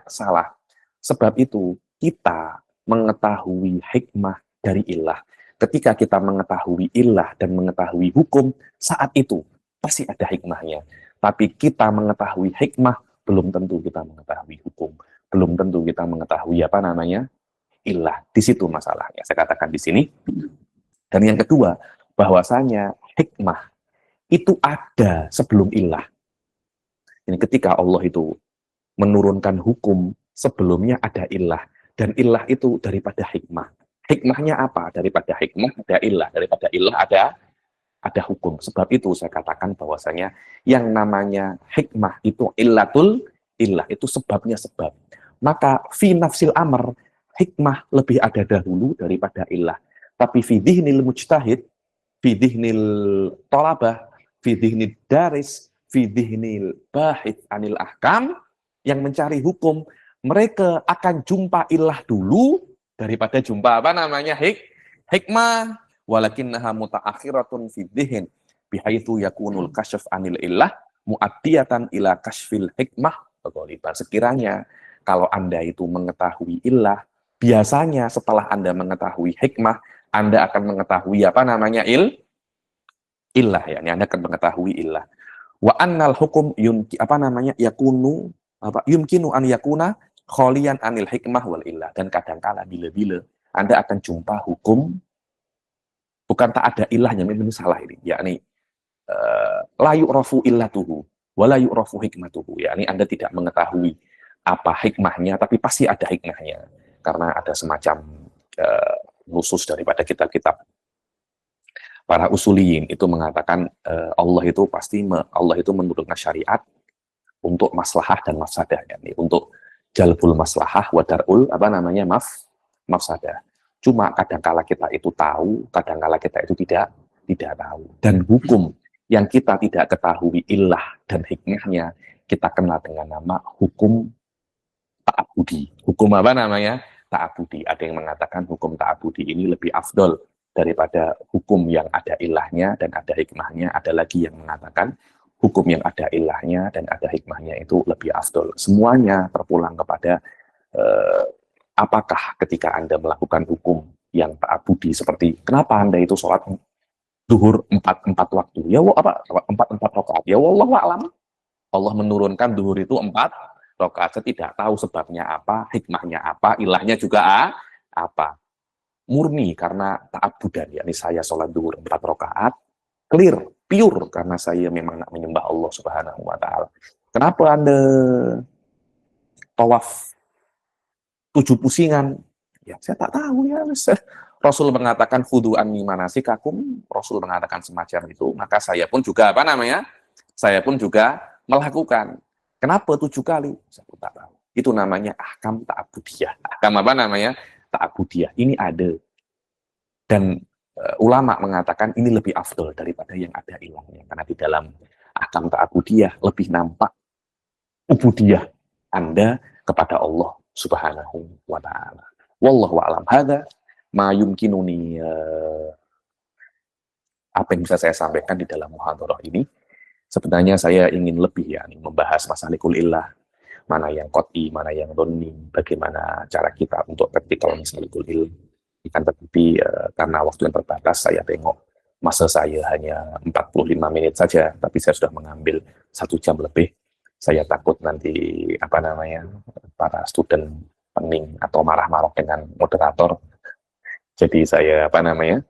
salah. Sebab itu kita mengetahui hikmah dari ilah. Ketika kita mengetahui ilah dan mengetahui hukum, saat itu pasti ada hikmahnya. Tapi kita mengetahui hikmah, belum tentu kita mengetahui hukum. Belum tentu kita mengetahui ilah. Di situ masalahnya. Saya katakan di sini. Dan yang kedua, bahwasanya hikmah itu ada sebelum ilah. Ini ketika Allah itu menurunkan hukum, sebelumnya ada ilah. Dan ilah itu daripada hikmah. Hikmahnya apa? Daripada hikmah ada ilah. Daripada ilah ada hukum. Sebab itu saya katakan bahwasanya yang namanya hikmah itu illatul ilah. Itu sebabnya sebab. Maka fi nafsil amr, hikmah lebih ada dahulu daripada ilah. Tapi fi dhihnil mujtahid, fi dhihnil tolabah, fi dhihnil daris, fi dhihnil bahith anil ahkam, yang mencari hukum, mereka akan jumpa ilah dulu daripada jumpa hikmah. Walakinnaha mutaakhiratun fi dhihn bihaitsu yakunul kasyaf anil illah mu'addiyatan ila kasyfil hikmah. Sekiranya kalau Anda itu mengetahui ilah, biasanya setelah Anda mengetahui hikmah, Anda akan mengetahui ilah, ya. Anda akan mengetahui ilah. Wa annal hukum yumkinu an yakuna kholian anil hikmah wal illah. Dan kadangkala bila-bila Anda akan jumpa hukum bukan tak ada ilahnya, memang salah ini, yakni la yu'rafu illatuhu wa la yu'rafu hikmatuhu, yakni Anda tidak mengetahui apa hikmahnya, tapi pasti ada hikmahnya, karena ada semacam nusus daripada kitab-kitab para usuliyin itu mengatakan Allah itu menurunkan syariat untuk maslahah dan mafsadah, yakni untuk jalbul maslahah wa darul mafsadah. Cuma kadangkala kita itu tahu, kadangkala kita itu tidak tahu. Dan hukum yang kita tidak ketahui ilah dan hikmahnya, kita kenal dengan nama hukum ta'abudi. Hukum ta'abudi. Ada yang mengatakan hukum ta'abudi ini lebih afdol daripada hukum yang ada ilahnya dan ada hikmahnya. Ada lagi yang mengatakan hukum yang ada ilahnya dan ada hikmahnya itu lebih afdol. Semuanya terpulang kepada apakah ketika Anda melakukan hukum yang ta'abudi, seperti kenapa Anda itu sholat zuhur 4 waktu? Ya 4 rakaat. Ya wallahu a'lam. Allah menurunkan zuhur itu 4 rakaat. Saya tidak tahu sebabnya apa, hikmahnya apa, ilahnya juga apa. Murni karena ta'abudan, yakni saya sholat duhur 4 rakaat, clear, pure karena saya memang nak menyembah Allah Subhanahu wa taala. Kenapa Anda tawaf 7 pusingan? Ya, saya tak tahu ya. Rasul mengatakan khudu anni manasikakum, Rasul mengatakan semacam itu, maka saya pun juga apa namanya? Saya pun juga melakukan. Kenapa 7 kali? Saya pun tak tahu. Itu namanya ahkam ta'abudiyah. Ahkam apa namanya? Ta'abudiyah. Ini ada. Dan ulama mengatakan ini lebih afdol daripada yang ada ilahnya. Karena di dalam ahkam ta'abudiyah lebih nampak ubudiyah Anda kepada Allah Subhanahu wa taala. Wallahu a'lam. Hadza ma yumkinuni apa yang bisa saya sampaikan di dalam muhadharah ini. Sebenarnya saya ingin lebih ya membahas masalikul illah, mana yang qat'i, mana yang dhonni, bagaimana cara kita untuk praktikal masalikul illah. Kan tetapi karena waktu yang terbatas, saya tengok masa saya hanya 45 menit saja, tapi saya sudah mengambil 1 jam lebih. Saya takut nanti apa namanya para student pening atau marah-marah dengan moderator. Jadi saya apa namanya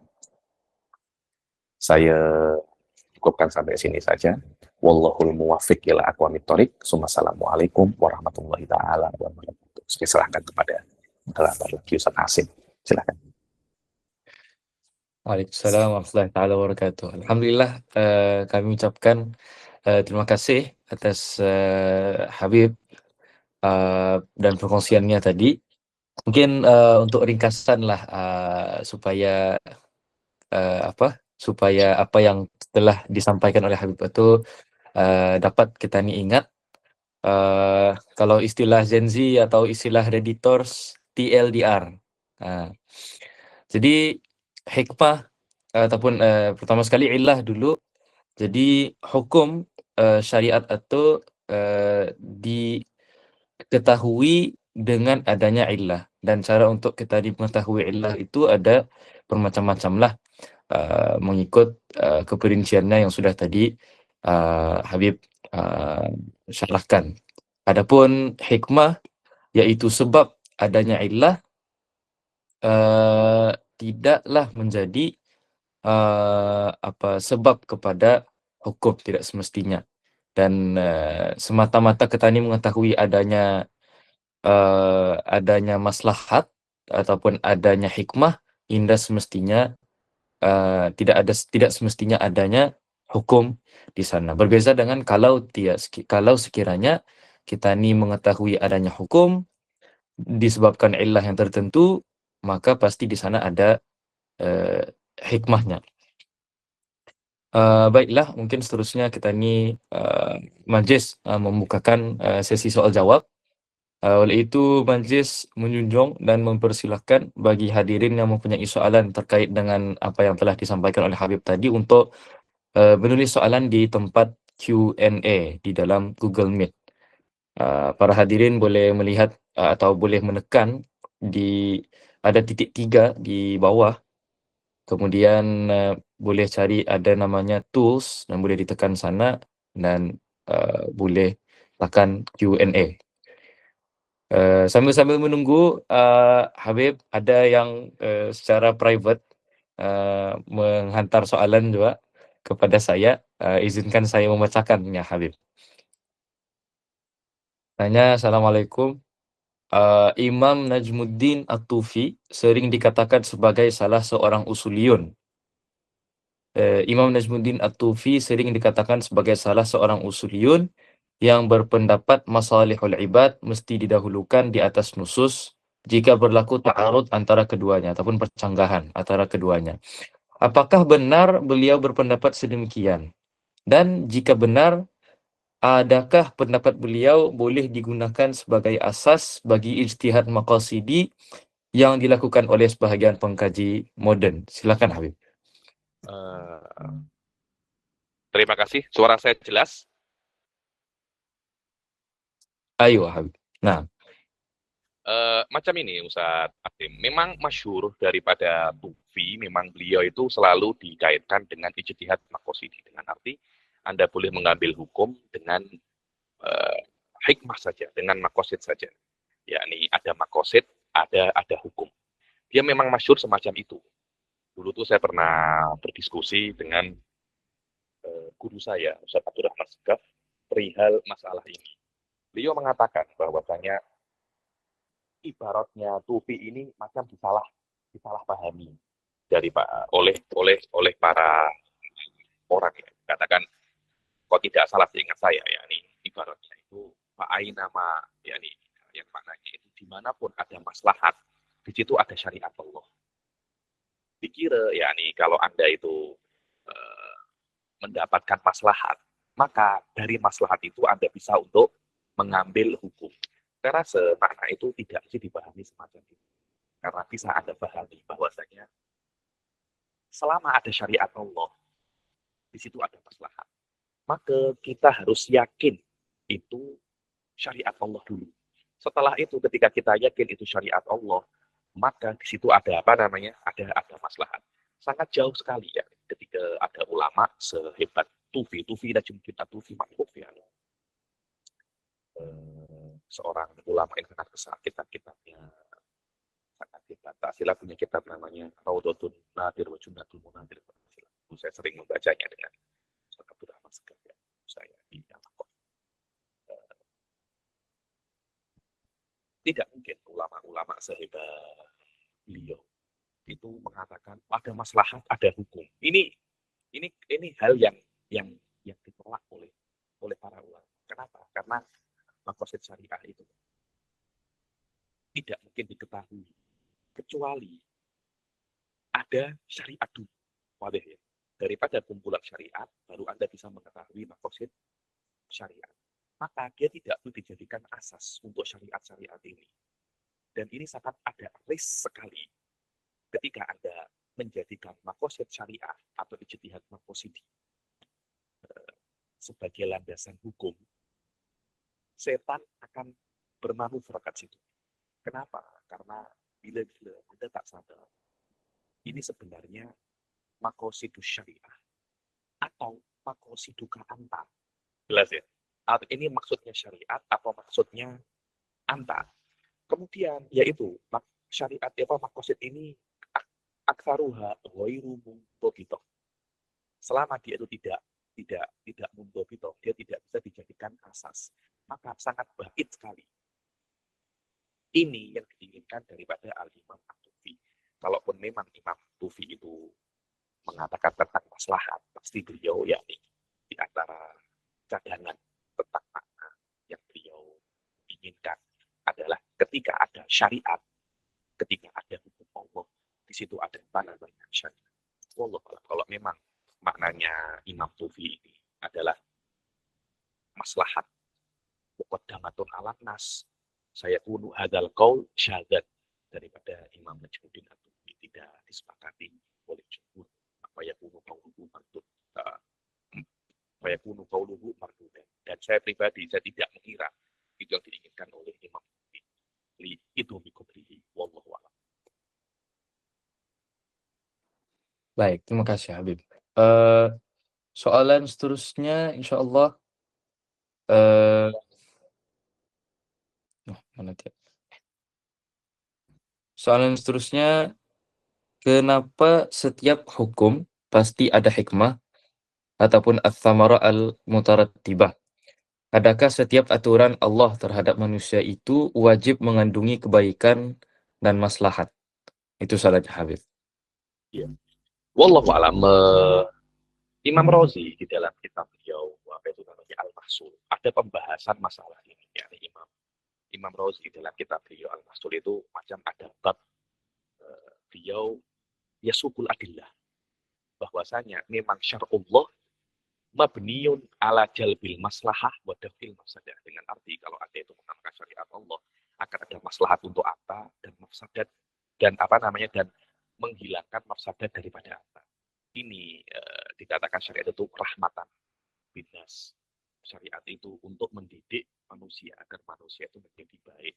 saya cukupkan sampai sini saja. Wallahul muwaffiq ila aqwamit thoriq. Assalamualaikum warahmatullahi taala wabarakatuh. Saya serahkan kepada moderator lagi Ustaz Hasim. Silakan. Waalaikumsalam warahmatullahi taala wabarakatuh. Alhamdulillah, kami ucapkan terima kasih atas Habib dan perkongsiannya tadi. Mungkin untuk ringkasan lah supaya supaya apa yang telah disampaikan oleh Habib itu dapat kita ni ingat. Kalau istilah Gen Z atau istilah Redditors, TLDR. Jadi hikmah ataupun pertama sekali illah dulu. Jadi hukum syariat itu diketahui dengan adanya illah, dan cara untuk kita mengetahui illah itu ada bermacam-macam lah, mengikut keperinciannya yang sudah tadi Habib syarahkan. Adapun hikmah yaitu sebab adanya illah tidaklah menjadi sebab kepada hukum, tidak semestinya. Dan semata-mata kita ini mengetahui adanya maslahat ataupun adanya hikmah, indah semestinya tidak semestinya adanya hukum di sana. Berbeza dengan kalau sekiranya kita ini mengetahui adanya hukum disebabkan illah yang tertentu, maka pasti di sana ada hikmahnya. Baiklah, mungkin seterusnya kita ini majlis membukakan sesi soal jawab. Oleh itu, majlis menjunjung dan mempersilahkan bagi hadirin yang mempunyai soalan terkait dengan apa yang telah disampaikan oleh Habib tadi untuk menulis soalan di tempat Q&A di dalam Google Meet. Para hadirin boleh melihat atau boleh menekan ada titik 3 di bawah. Kemudian boleh cari ada namanya tools dan boleh ditekan sana dan boleh tekan Q&A. Sambil-sambil menunggu, Habib ada yang secara private menghantar soalan juga kepada saya. Izinkan saya membacakannya, Habib. Tanya, Assalamualaikum. Imam Najmuddin At-Tufi sering dikatakan sebagai salah seorang usuliyun. Imam Najmuddin At-Tufi sering dikatakan sebagai salah seorang usuliyun yang berpendapat masalihul ibad mesti didahulukan di atas nusus jika berlaku ta'arud antara keduanya ataupun percanggahan antara keduanya. Apakah benar beliau berpendapat sedemikian? Dan jika benar, adakah pendapat beliau boleh digunakan sebagai asas bagi ijtihad maqasidi yang dilakukan oleh sebahagian pengkaji moden? Silakan, Habib. Terima kasih. Suara saya jelas? Ayo, Habib. Nah, macam ini Ustaz Hakim. Memang masyhur daripada Tufi, memang beliau itu selalu dikaitkan dengan ijtihad maqasidi, dengan arti Anda boleh mengambil hukum dengan hikmah saja, dengan makosid saja. Yakni ada makosid, ada hukum. Dia memang masyhur semacam itu. Dulu tuh saya pernah berdiskusi dengan guru saya, Ustaz Abdurrahman Segaf, perihal masalah ini. Beliau mengatakan bahwasanya ibaratnya tufi ini macam disalahpahami dari oleh para orang ya. Katakan kok tidak salah seingat saya ya ini ibaratnya itu fa'ai nama ya ini yang maknanya itu dimanapun ada maslahat di situ ada syariat Allah. Dikira ya nih kalau Anda itu eh, mendapatkan maslahat, maka dari maslahat itu Anda bisa untuk mengambil hukum. Saya rasa makna itu tidak mesti dipahami semacam itu. Karena bisa Anda pahami bahwasanya selama ada syariat Allah, di situ ada maslahat. Maka kita harus yakin itu syariat Allah dulu. Setelah itu ketika kita yakin itu syariat Allah, maka di situ ada apa namanya? Ada maslahat. Sangat jauh sekali ya ketika ada ulama sehebat Tufi dan kita Tufi makhluk ya. Seorang ulama yang sangat besar kitabnya sangat hebat. Tak silap punya kitab namanya Raudhatun Nadir wa Junnatul Munadir. Saya sering membacanya dengan Abdurrahman Segaf ya. Saya di tidak mungkin ulama-ulama sehebat beliau itu mengatakan ada maslahat, ada hukum. Ini hal yang ditolak oleh para ulama. Kenapa? Karena makosid syariah itu tidak mungkin diketahui kecuali ada syariat dulu. Wadah ya. Daripada kumpulan syariat, baru Anda bisa mengetahui makosid syariat. Maka dia tidak perlu dijadikan asas untuk syariat-syariat ini. Dan ini sangat ada risk sekali ketika Anda menjadikan makosid syariah atau ijtihad makosidi sebagai landasan hukum, setan akan bermanuver ke situ. Kenapa? Karena bila Anda tak sadar, ini sebenarnya makosidus syariah atau makosidu anta. Jelas ya? Ini maksudnya syariat atau maksudnya anta. Kemudian yaitu syariat apa makosid ini aksaruha ghairu muntobito. Selama dia itu tidak muntobito, dia tidak bisa dijadikan asas. Maka sangat baik sekali. Ini yang diinginkan daripada Al-Imam At-Tufi. Kalaupun memang Imam Tufi itu mengatakan tentang maslahat, pasti beliau yakni di antara cadangan tentang makna yang beliau inginkan adalah ketika ada syariat, ketika ada hukum Allah, di situ ada mana banyak syariat. Allah kalau memang maknanya Imam Tufi ini adalah maslahat muqaddamatun alam nas, saya kunu hadal qaul syahadat daripada Imam Najmuddin At-Tufi tidak disepakati oleh jumhur. Apa ya kunu qauluhu mardud, apa ya kunu qauluhu mardudan. Dan saya pribadi saya tidak mengira itu yang diinginkan oleh Imam Tufi. Itu bikubrihi wallahu a'lam. Baik, terima kasih Habib. Soalan seterusnya insyaallah mana dia? Soalan seterusnya, kenapa setiap hukum pasti ada hikmah ataupun ats-tsamara al-mutarattibah? Adakah setiap aturan Allah terhadap manusia itu wajib mengandungi kebaikan dan maslahat? Itu soalannya Habib. Ya. Wallahu a'lam. Imam Razi di dalam kitab beliau apa itu namanya Al-Mahsul ada pembahasan masalah ini ya Imam Razi di dalam kitab beliau Al-Mahsul itu macam ada bab beliau yasukul adillah bahwasanya memang syar'ullah mabniun ala jalbil maslahah wa dafil mafsadah dengan arti kalau ada itu mengamalkan syariat Allah akan ada maslahat untuk apa dan mafsadat dan apa namanya dan menghilangkan mafsadat daripada apa. Ini dikatakan syariat itu rahmatan binas. Syariat itu untuk mendidik manusia agar manusia itu menjadi baik.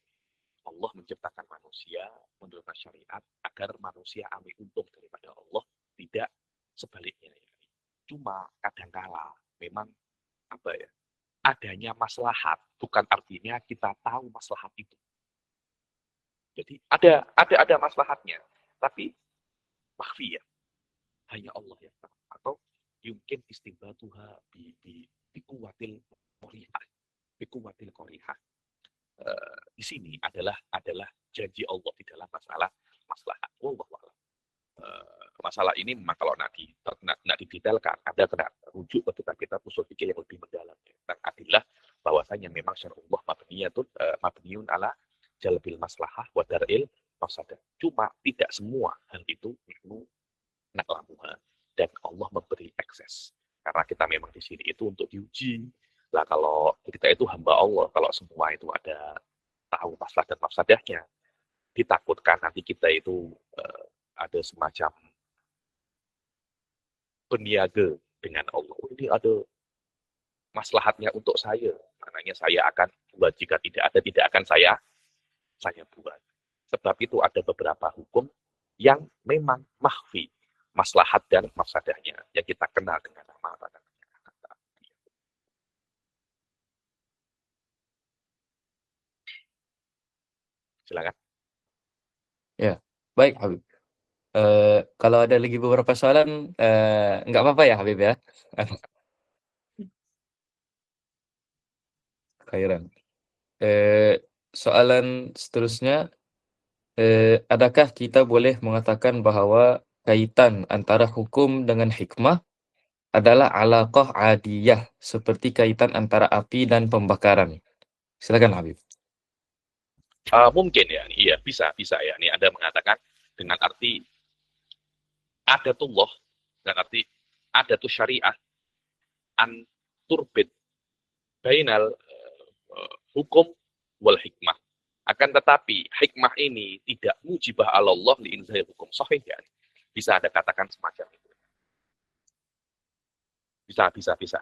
Allah menciptakan manusia menurut syariat agar manusia ambil untung daripada Allah, tidak sebaliknya. Cuma kadangkala memang apa ya adanya maslahat bukan artinya kita tahu maslahat itu. Jadi ada maslahatnya, tapi makhfi ya, hanya Allah yang tahu. Atau mungkin istinbatuha bi kuwatil qorihah, bi kuwatil qorihah. Di sini adalah janji Allah di dalam masalah maslahat. Wallahu a'lam. Masalah ini memang kalau nak didetailkan, ada kena rujuk ke kitab usul fikih yang lebih mendalam tentang adillah bahwasanya memang syar'ullah mabniun ala jalbil maslahah wa dar'il mafsadah. Cuma tidak semua hal itu na'lamuha dan Allah memberi akses. Karena kita memang di sini itu untuk diuji. Lah kalau kita itu hamba Allah, kalau semua itu ada tahu maslahat dan mafsadahnya, ditakutkan nanti kita itu ada semacam peniaga dengan Allah. Oh, ini ada maslahatnya untuk saya, maknanya saya akan buat, jika tidak akan saya buat. Sebab itu ada beberapa hukum yang memang makhfi, maslahat dan mafsadahnya, yang kita kenal dengan nama apa namanya. Silakan. Ya, baik Habib. Kalau ada lagi beberapa soalan, nggak apa-apa ya Habib ya? Khairan. Soalan seterusnya, adakah kita boleh mengatakan bahwa kaitan antara hukum dengan hikmah adalah alaqah adiyah, seperti kaitan antara api dan pembakaran? Silakan Habib. Mungkin ya, iya bisa ya. Ini ada mengatakan dengan arti adatullah, dengan arti adatus syariah an turbit bainal hukum wal hikmah. Akan tetapi hikmah ini tidak mujibah Allah li inzahil hukum sahih ya. Bisa Anda katakan semacam itu. Bisa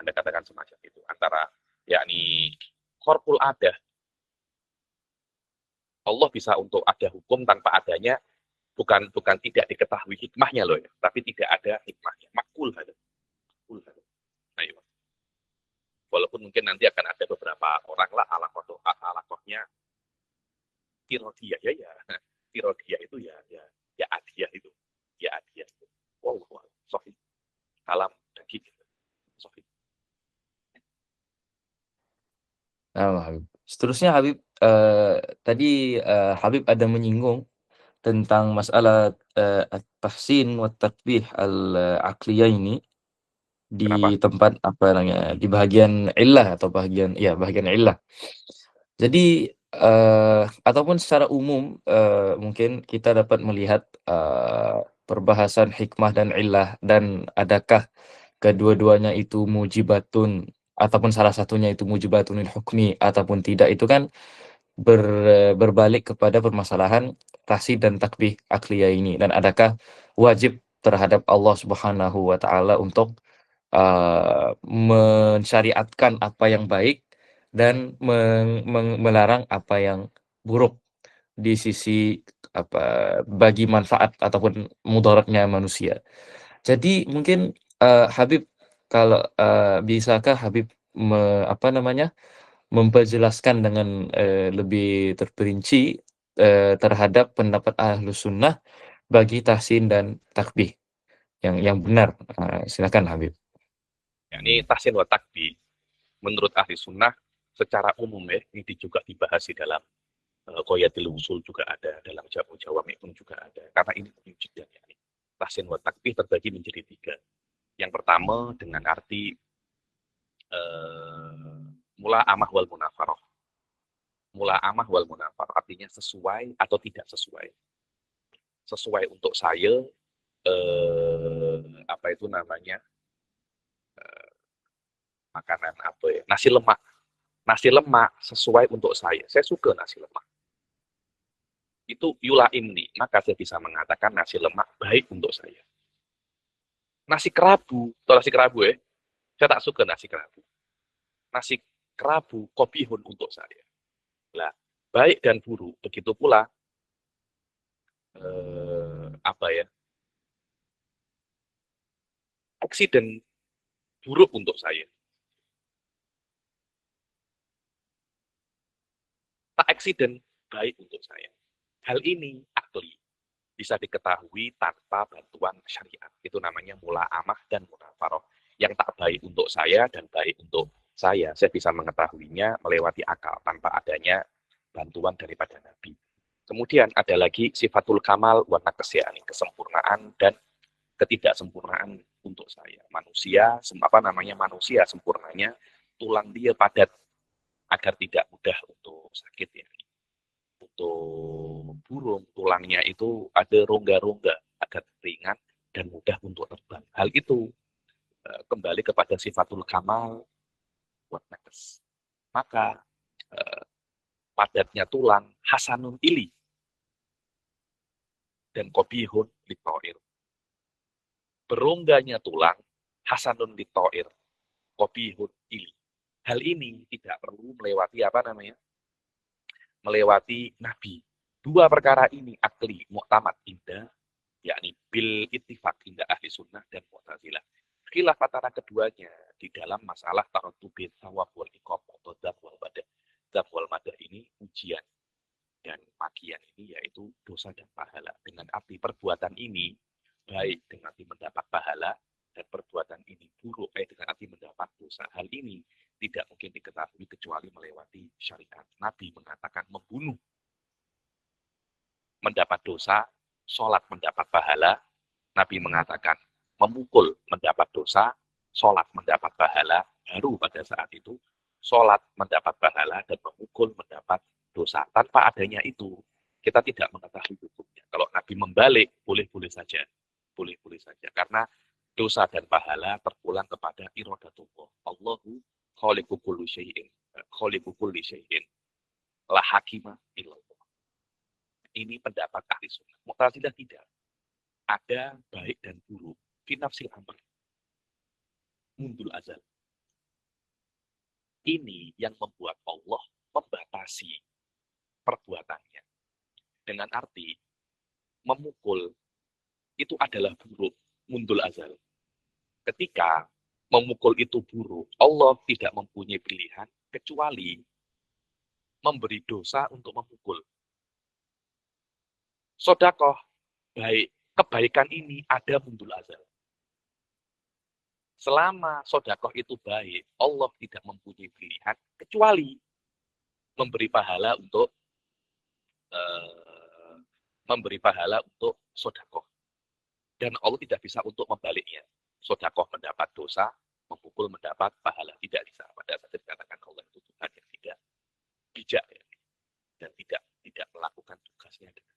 Anda katakan semacam itu antara yakni korpul ada. Allah bisa untuk ada hukum tanpa adanya, bukan tidak diketahui hikmahnya loh ya, tapi tidak ada hikmahnya. Makul ada. Ayo. Walaupun mungkin nanti akan ada beberapa orang lah alakohnya tirodiyah ya. Tirodiyah itu ya adiyah itu. Ya adiyah itu. Wallahu a'lam. Sahih. Kalam daging. Sahih. Nah, Habib. Seterusnya Habib, tadi Habib ada menyinggung tentang masalah at-tahsin wa tatbih al-aqliyah ini Kenapa? di tempat apa namanya, di bagian illah atau bagian illah. Jadi ataupun secara umum mungkin kita dapat melihat perbahasan hikmah dan illah, dan adakah kedua-duanya itu mujibatun ataupun salah satunya itu mujibatunil hukmi ataupun tidak, itu kan berbalik kepada permasalahan tahsin dan takbih akliyah ini, dan adakah wajib terhadap Allah Subhanahu wa taala untuk mensyariatkan apa yang baik dan melarang apa yang buruk di sisi apa, bagi manfaat ataupun mudaratnya manusia. Jadi mungkin Habib, kalau bisakah Habib apa namanya, memperjelaskan dengan lebih terperinci terhadap pendapat Ahlus Sunnah bagi tahsin dan takbih yang benar. Silakan Habib. Yakni tahsin wa takbih menurut ahli sunnah secara umum ya, ini juga dibahas di dalam Qoyatil Usul juga ada, dalam Jamu Jawami pun juga ada. Karena ini penunjukan ya. Tahsin wa takbih terbagi menjadi 3. Yang pertama dengan arti mula amah wal munafaroh. Mula amah wal munafaroh artinya sesuai atau tidak sesuai. Sesuai untuk saya apa itu namanya, makanan apa ya, nasi lemak sesuai untuk saya suka nasi lemak, itu yulaim nih, maka saya bisa mengatakan nasi lemak baik untuk saya. Nasi kerabu ya, saya tak suka nasi kerabu kobihun untuk saya. Nah, baik dan buruk begitu pula apa ya, aksiden buruk untuk saya. aksiden baik untuk saya. Hal ini akli, bisa diketahui tanpa bantuan syariat. Itu namanya mula'amah dan munafaroh. Yang tak baik untuk saya dan baik untuk saya bisa mengetahuinya melewati akal tanpa adanya bantuan daripada Nabi. Kemudian ada lagi sifatul kamal wa naqsiyani, kesempurnaan dan ketidaksempurnaan untuk saya. Manusia sempurnanya tulang dia padat agar tidak mudah untuk sakit ya. Untuk burung tulangnya itu ada rongga-rongga agar ringan dan mudah untuk terbang. Hal itu kembali kepada sifatul kamal buat nakes. Maka padatnya tulang hasanun ili dan kobihun litoir. Berongganya tulang hasanun litoir, kobihun ili. Hal ini tidak perlu melewati melewati Nabi. Dua perkara ini akli mu'tamad indah, yakni bil ittifaq indah ahli sunnah dan mu'tazilah. Khilaf antara keduanya di dalam masalah taratubin thawab wal iqab atau dzam wal madah. Dzam wal madah ini ujian dan makian ini yaitu dosa dan pahala. Dengan arti perbuatan ini baik dengan arti mendapat pahala dan perbuatan ini buruk dengan arti mendapat dosa. Hal ini tidak mungkin diketahui kecuali melewati syariat. Nabi mengatakan membunuh mendapat dosa, sholat mendapat pahala. Nabi mengatakan memukul mendapat dosa, sholat mendapat pahala. Baru pada saat itu sholat mendapat pahala dan memukul mendapat dosa. Tanpa adanya itu kita tidak mengetahui hukumnya. Kalau Nabi membalik boleh-boleh saja, boleh-boleh saja karena dosa dan pahala terpulang kepada iradatullah. Allahu khaliqu kulli syai'in, khaliqu kulli syai'in, la hakima illallah. Ini pendapat ahli sunnah. Mu'tazilah tidak. Ada baik dan buruk. Fi nafsil amr. Mundul azal. Ini yang membuat Allah membatasi perbuatannya. Dengan arti memukul itu adalah buruk. Mundul azal. Ketika memukul itu buruk, Allah tidak mempunyai pilihan kecuali memberi dosa untuk memukul. Sodakoh, baik, kebaikan ini ada mundul azal. Selama sodakoh itu baik, Allah tidak mempunyai pilihan kecuali memberi pahala untuk sodakoh. Dan Allah tidak bisa untuk membaliknya. Sodakoh mendapat dosa, memukul mendapat pahala. Tidak bisa. Pada saat dikatakan Allah itu Tuhan yang tidak bijak ya, dan tidak melakukan tugasnya dengan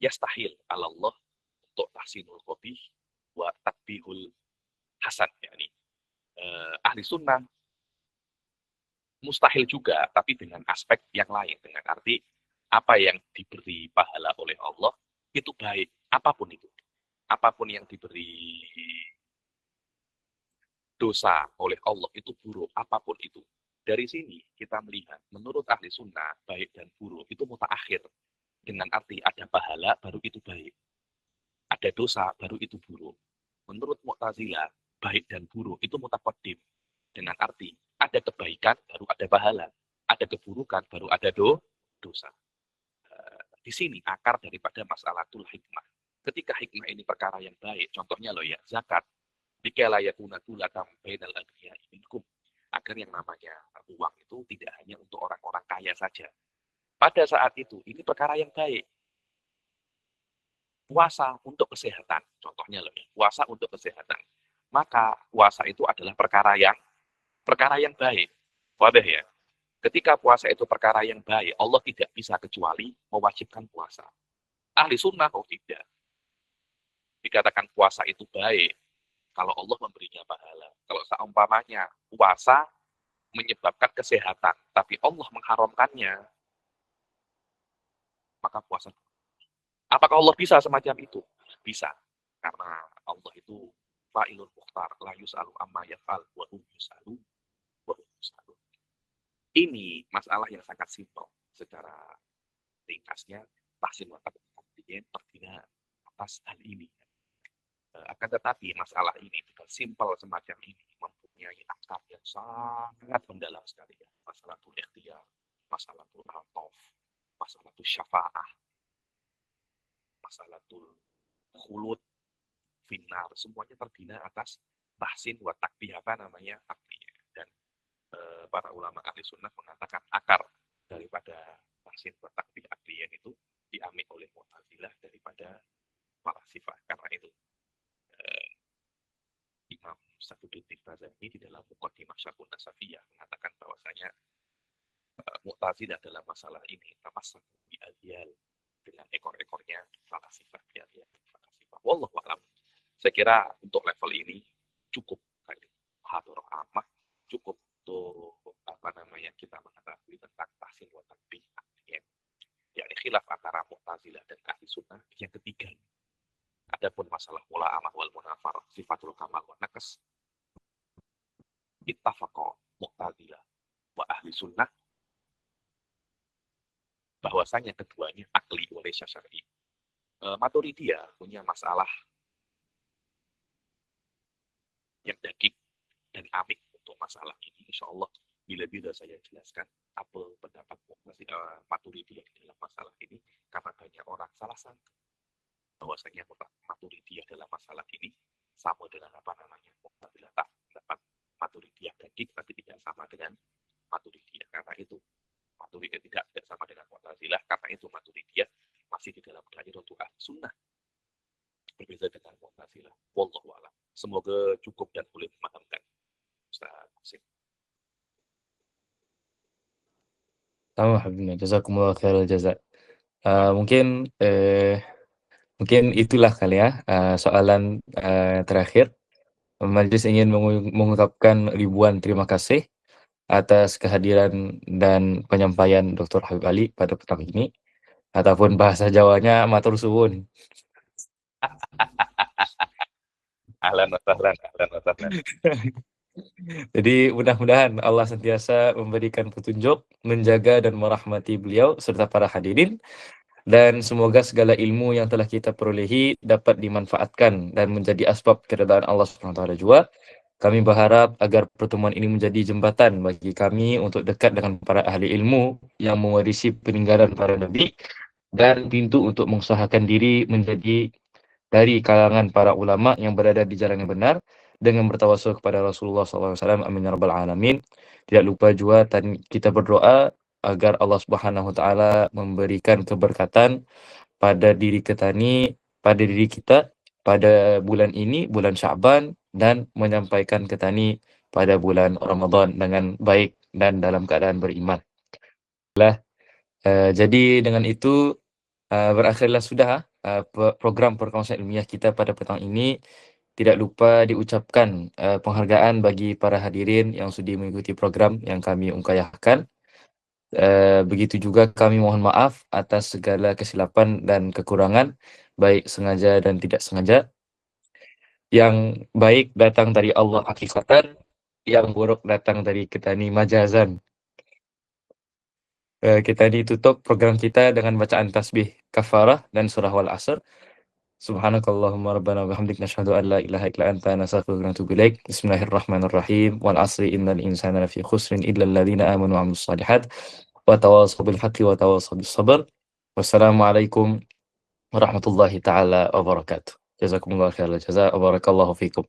yastahil ala Allah untuk tahsinul qabih wa takbihul hasan, yakni ahli sunnah mustahil juga, tapi dengan aspek yang lain, dengan arti apa yang diberi pahala oleh Allah itu baik, apapun itu, apapun yang diberi dosa oleh Allah itu buruk, apapun itu. Dari sini kita melihat, menurut ahli sunnah baik dan buruk itu mutaakhir, dengan arti ada pahala baru itu baik, ada dosa baru itu buruk. Menurut Mu'tazilah baik dan buruk itu mutaqaddim, dengan arti ada kebaikan baru ada pahala, ada keburukan baru ada dosa. Di sini akar daripada masalatul hikmah. Ketika hikmah ini perkara yang baik, contohnya loh ya, zakat. Bikala yakuna tulakam bainal agniya'i minkum. Agar yang namanya uang itu tidak hanya untuk orang-orang kaya saja. Pada saat itu, ini perkara yang baik. Puasa untuk kesehatan, contohnya loh ya, puasa untuk kesehatan. Maka puasa itu adalah perkara yang baik. Wadah ya. Ketika puasa itu perkara yang baik, Allah tidak bisa kecuali mewajibkan puasa. Ahli sunnah kok tidak. Dikatakan puasa itu baik, kalau Allah memberinya pahala. Kalau seumpamanya puasa menyebabkan kesehatan, tapi Allah mengharamkannya, maka puasa. Apakah Allah bisa semacam itu? Bisa. Karena Allah itu fa'ilun mukhtar, la yus'alu amma yaf'al, wa hum yus'alu, wa hum yus'alu. Ini masalah yang sangat simpel. Secara ringkasnya, tahsin wa taqdiyah perdina atas hal ini. Akan tetapi masalah ini dengan simpel semacam ini mempunyai akar yang sangat mendalam sekali ya. Masalah ikhtiar, masalatul atof, masalatul syafa'ah, masalatul khulud, finnar, semuanya terbina atas tahsin wa takbih, apa namanya, akliyah. Dan para ulama ahli sunnah mengatakan akar daripada tahsin wa takbih akliyah itu diambil oleh Mu'tazilah daripada falasifah. Karena itu Imam Safuddin Tifazani di dalam Muqaddimah Syarhun Nasafiyah mengatakan bahwasanya Mu'tazilah dalam masalah ini tamassak bi adyal, dengan ekor-ekornya falasifah, bi adyal falasifah. Wallahu a'lam. Saya kira untuk level ini cukup kali hadrah amah, cukup untuk apa namanya kita mengetahui tentang tahsin wa takbih, yakni khilaf antara Mu'tazilah dan ahli sunnah yang ketiga. Adapun masalah mula'amah wal munafar, sifatul kamal wa naqs, ittafaqa Mu'tazilah wa ahli sunnah bahwasanya keduanya akli oleh syar'i. Maturidiyah punya masalah yang daging dan amik untuk masalah ini. Insya Allah bila-bila saya jelaskan apa pendapat Maturidiyah di dalam masalah ini, karena banyak orang salah sangka bahwasanya Maturidiyah dalam masalah ini sama dengan apa namanya Mu'tazilah. Pendapat Maturidiyah daging tapi tidak sama dengan Maturidiyah. Karena itu Maturidiyah tidak sama dengan Mu'tazilah. Karena itu Maturidiyah masih di dalam dairatul ahli sunnah, berbeda dengan Mu'tazilah. Wallahu a'lam. Semoga cukup dan boleh memahamkan. Ustaz Hasim. Sama Habibna, jazakumullah khairal jaza. Mungkin itulah kali ya soalan terakhir. Majelis ingin mengungkapkan ribuan terima kasih atas kehadiran dan penyampaian Dr. Habib Ali pada petang ini. Ataupun bahasa Jawanya matur suwun. Ahlan wa sahlan, ahlan wa sahlan. Jadi mudah-mudahan Allah sentiasa memberikan petunjuk, menjaga dan merahmati beliau serta para hadirin, dan semoga segala ilmu yang telah kita perolehi dapat dimanfaatkan dan menjadi asbab keridhaan Allah SWT juga. Kami berharap agar pertemuan ini menjadi jembatan bagi kami untuk dekat dengan para ahli ilmu yang mewarisi peninggalan para nabi, dan pintu untuk mengusahakan diri menjadi dari kalangan para ulama yang berada di jalan yang benar, dengan bertawassul kepada Rasulullah SAW. Amin ya rabbal alamin. Tidak lupa juga kita berdoa agar Allah Subhanahu wa taala memberikan keberkatan pada diri kita pada bulan ini, bulan Sya'ban, dan menyampaikan ke tani pada bulan Ramadan dengan baik dan dalam keadaan beriman. Jadi dengan itu berakhirlah sudah program perkongsian ilmiah kita pada petang ini. Tidak lupa diucapkan penghargaan bagi para hadirin yang sudi mengikuti program yang kami ungkayahkan. Begitu juga kami mohon maaf atas segala kesilapan dan kekurangan, baik sengaja dan tidak sengaja. Yang baik datang dari Allah hakikatan, yang buruk datang dari ketani majazan. Kita ditutup program kita dengan bacaan tasbih kafarah dan surah wal asr. Subhanakallahumma rabbana wa bihamdik nashhadu an la ilaha illa anta nastaghfiruka wa natubu ilaik. Bismillahirrahmanirrahim. Wal asri innal insana lafi khusrin illa alladhina amanu wa 'amilus shalihat wa tawassaw bil haqqi wa tawassaw bis sabr. Wassalamualaikum warahmatullahi taala wabarakatuh. Jazakumullahu khairal jazaa wa barakallahu fikum.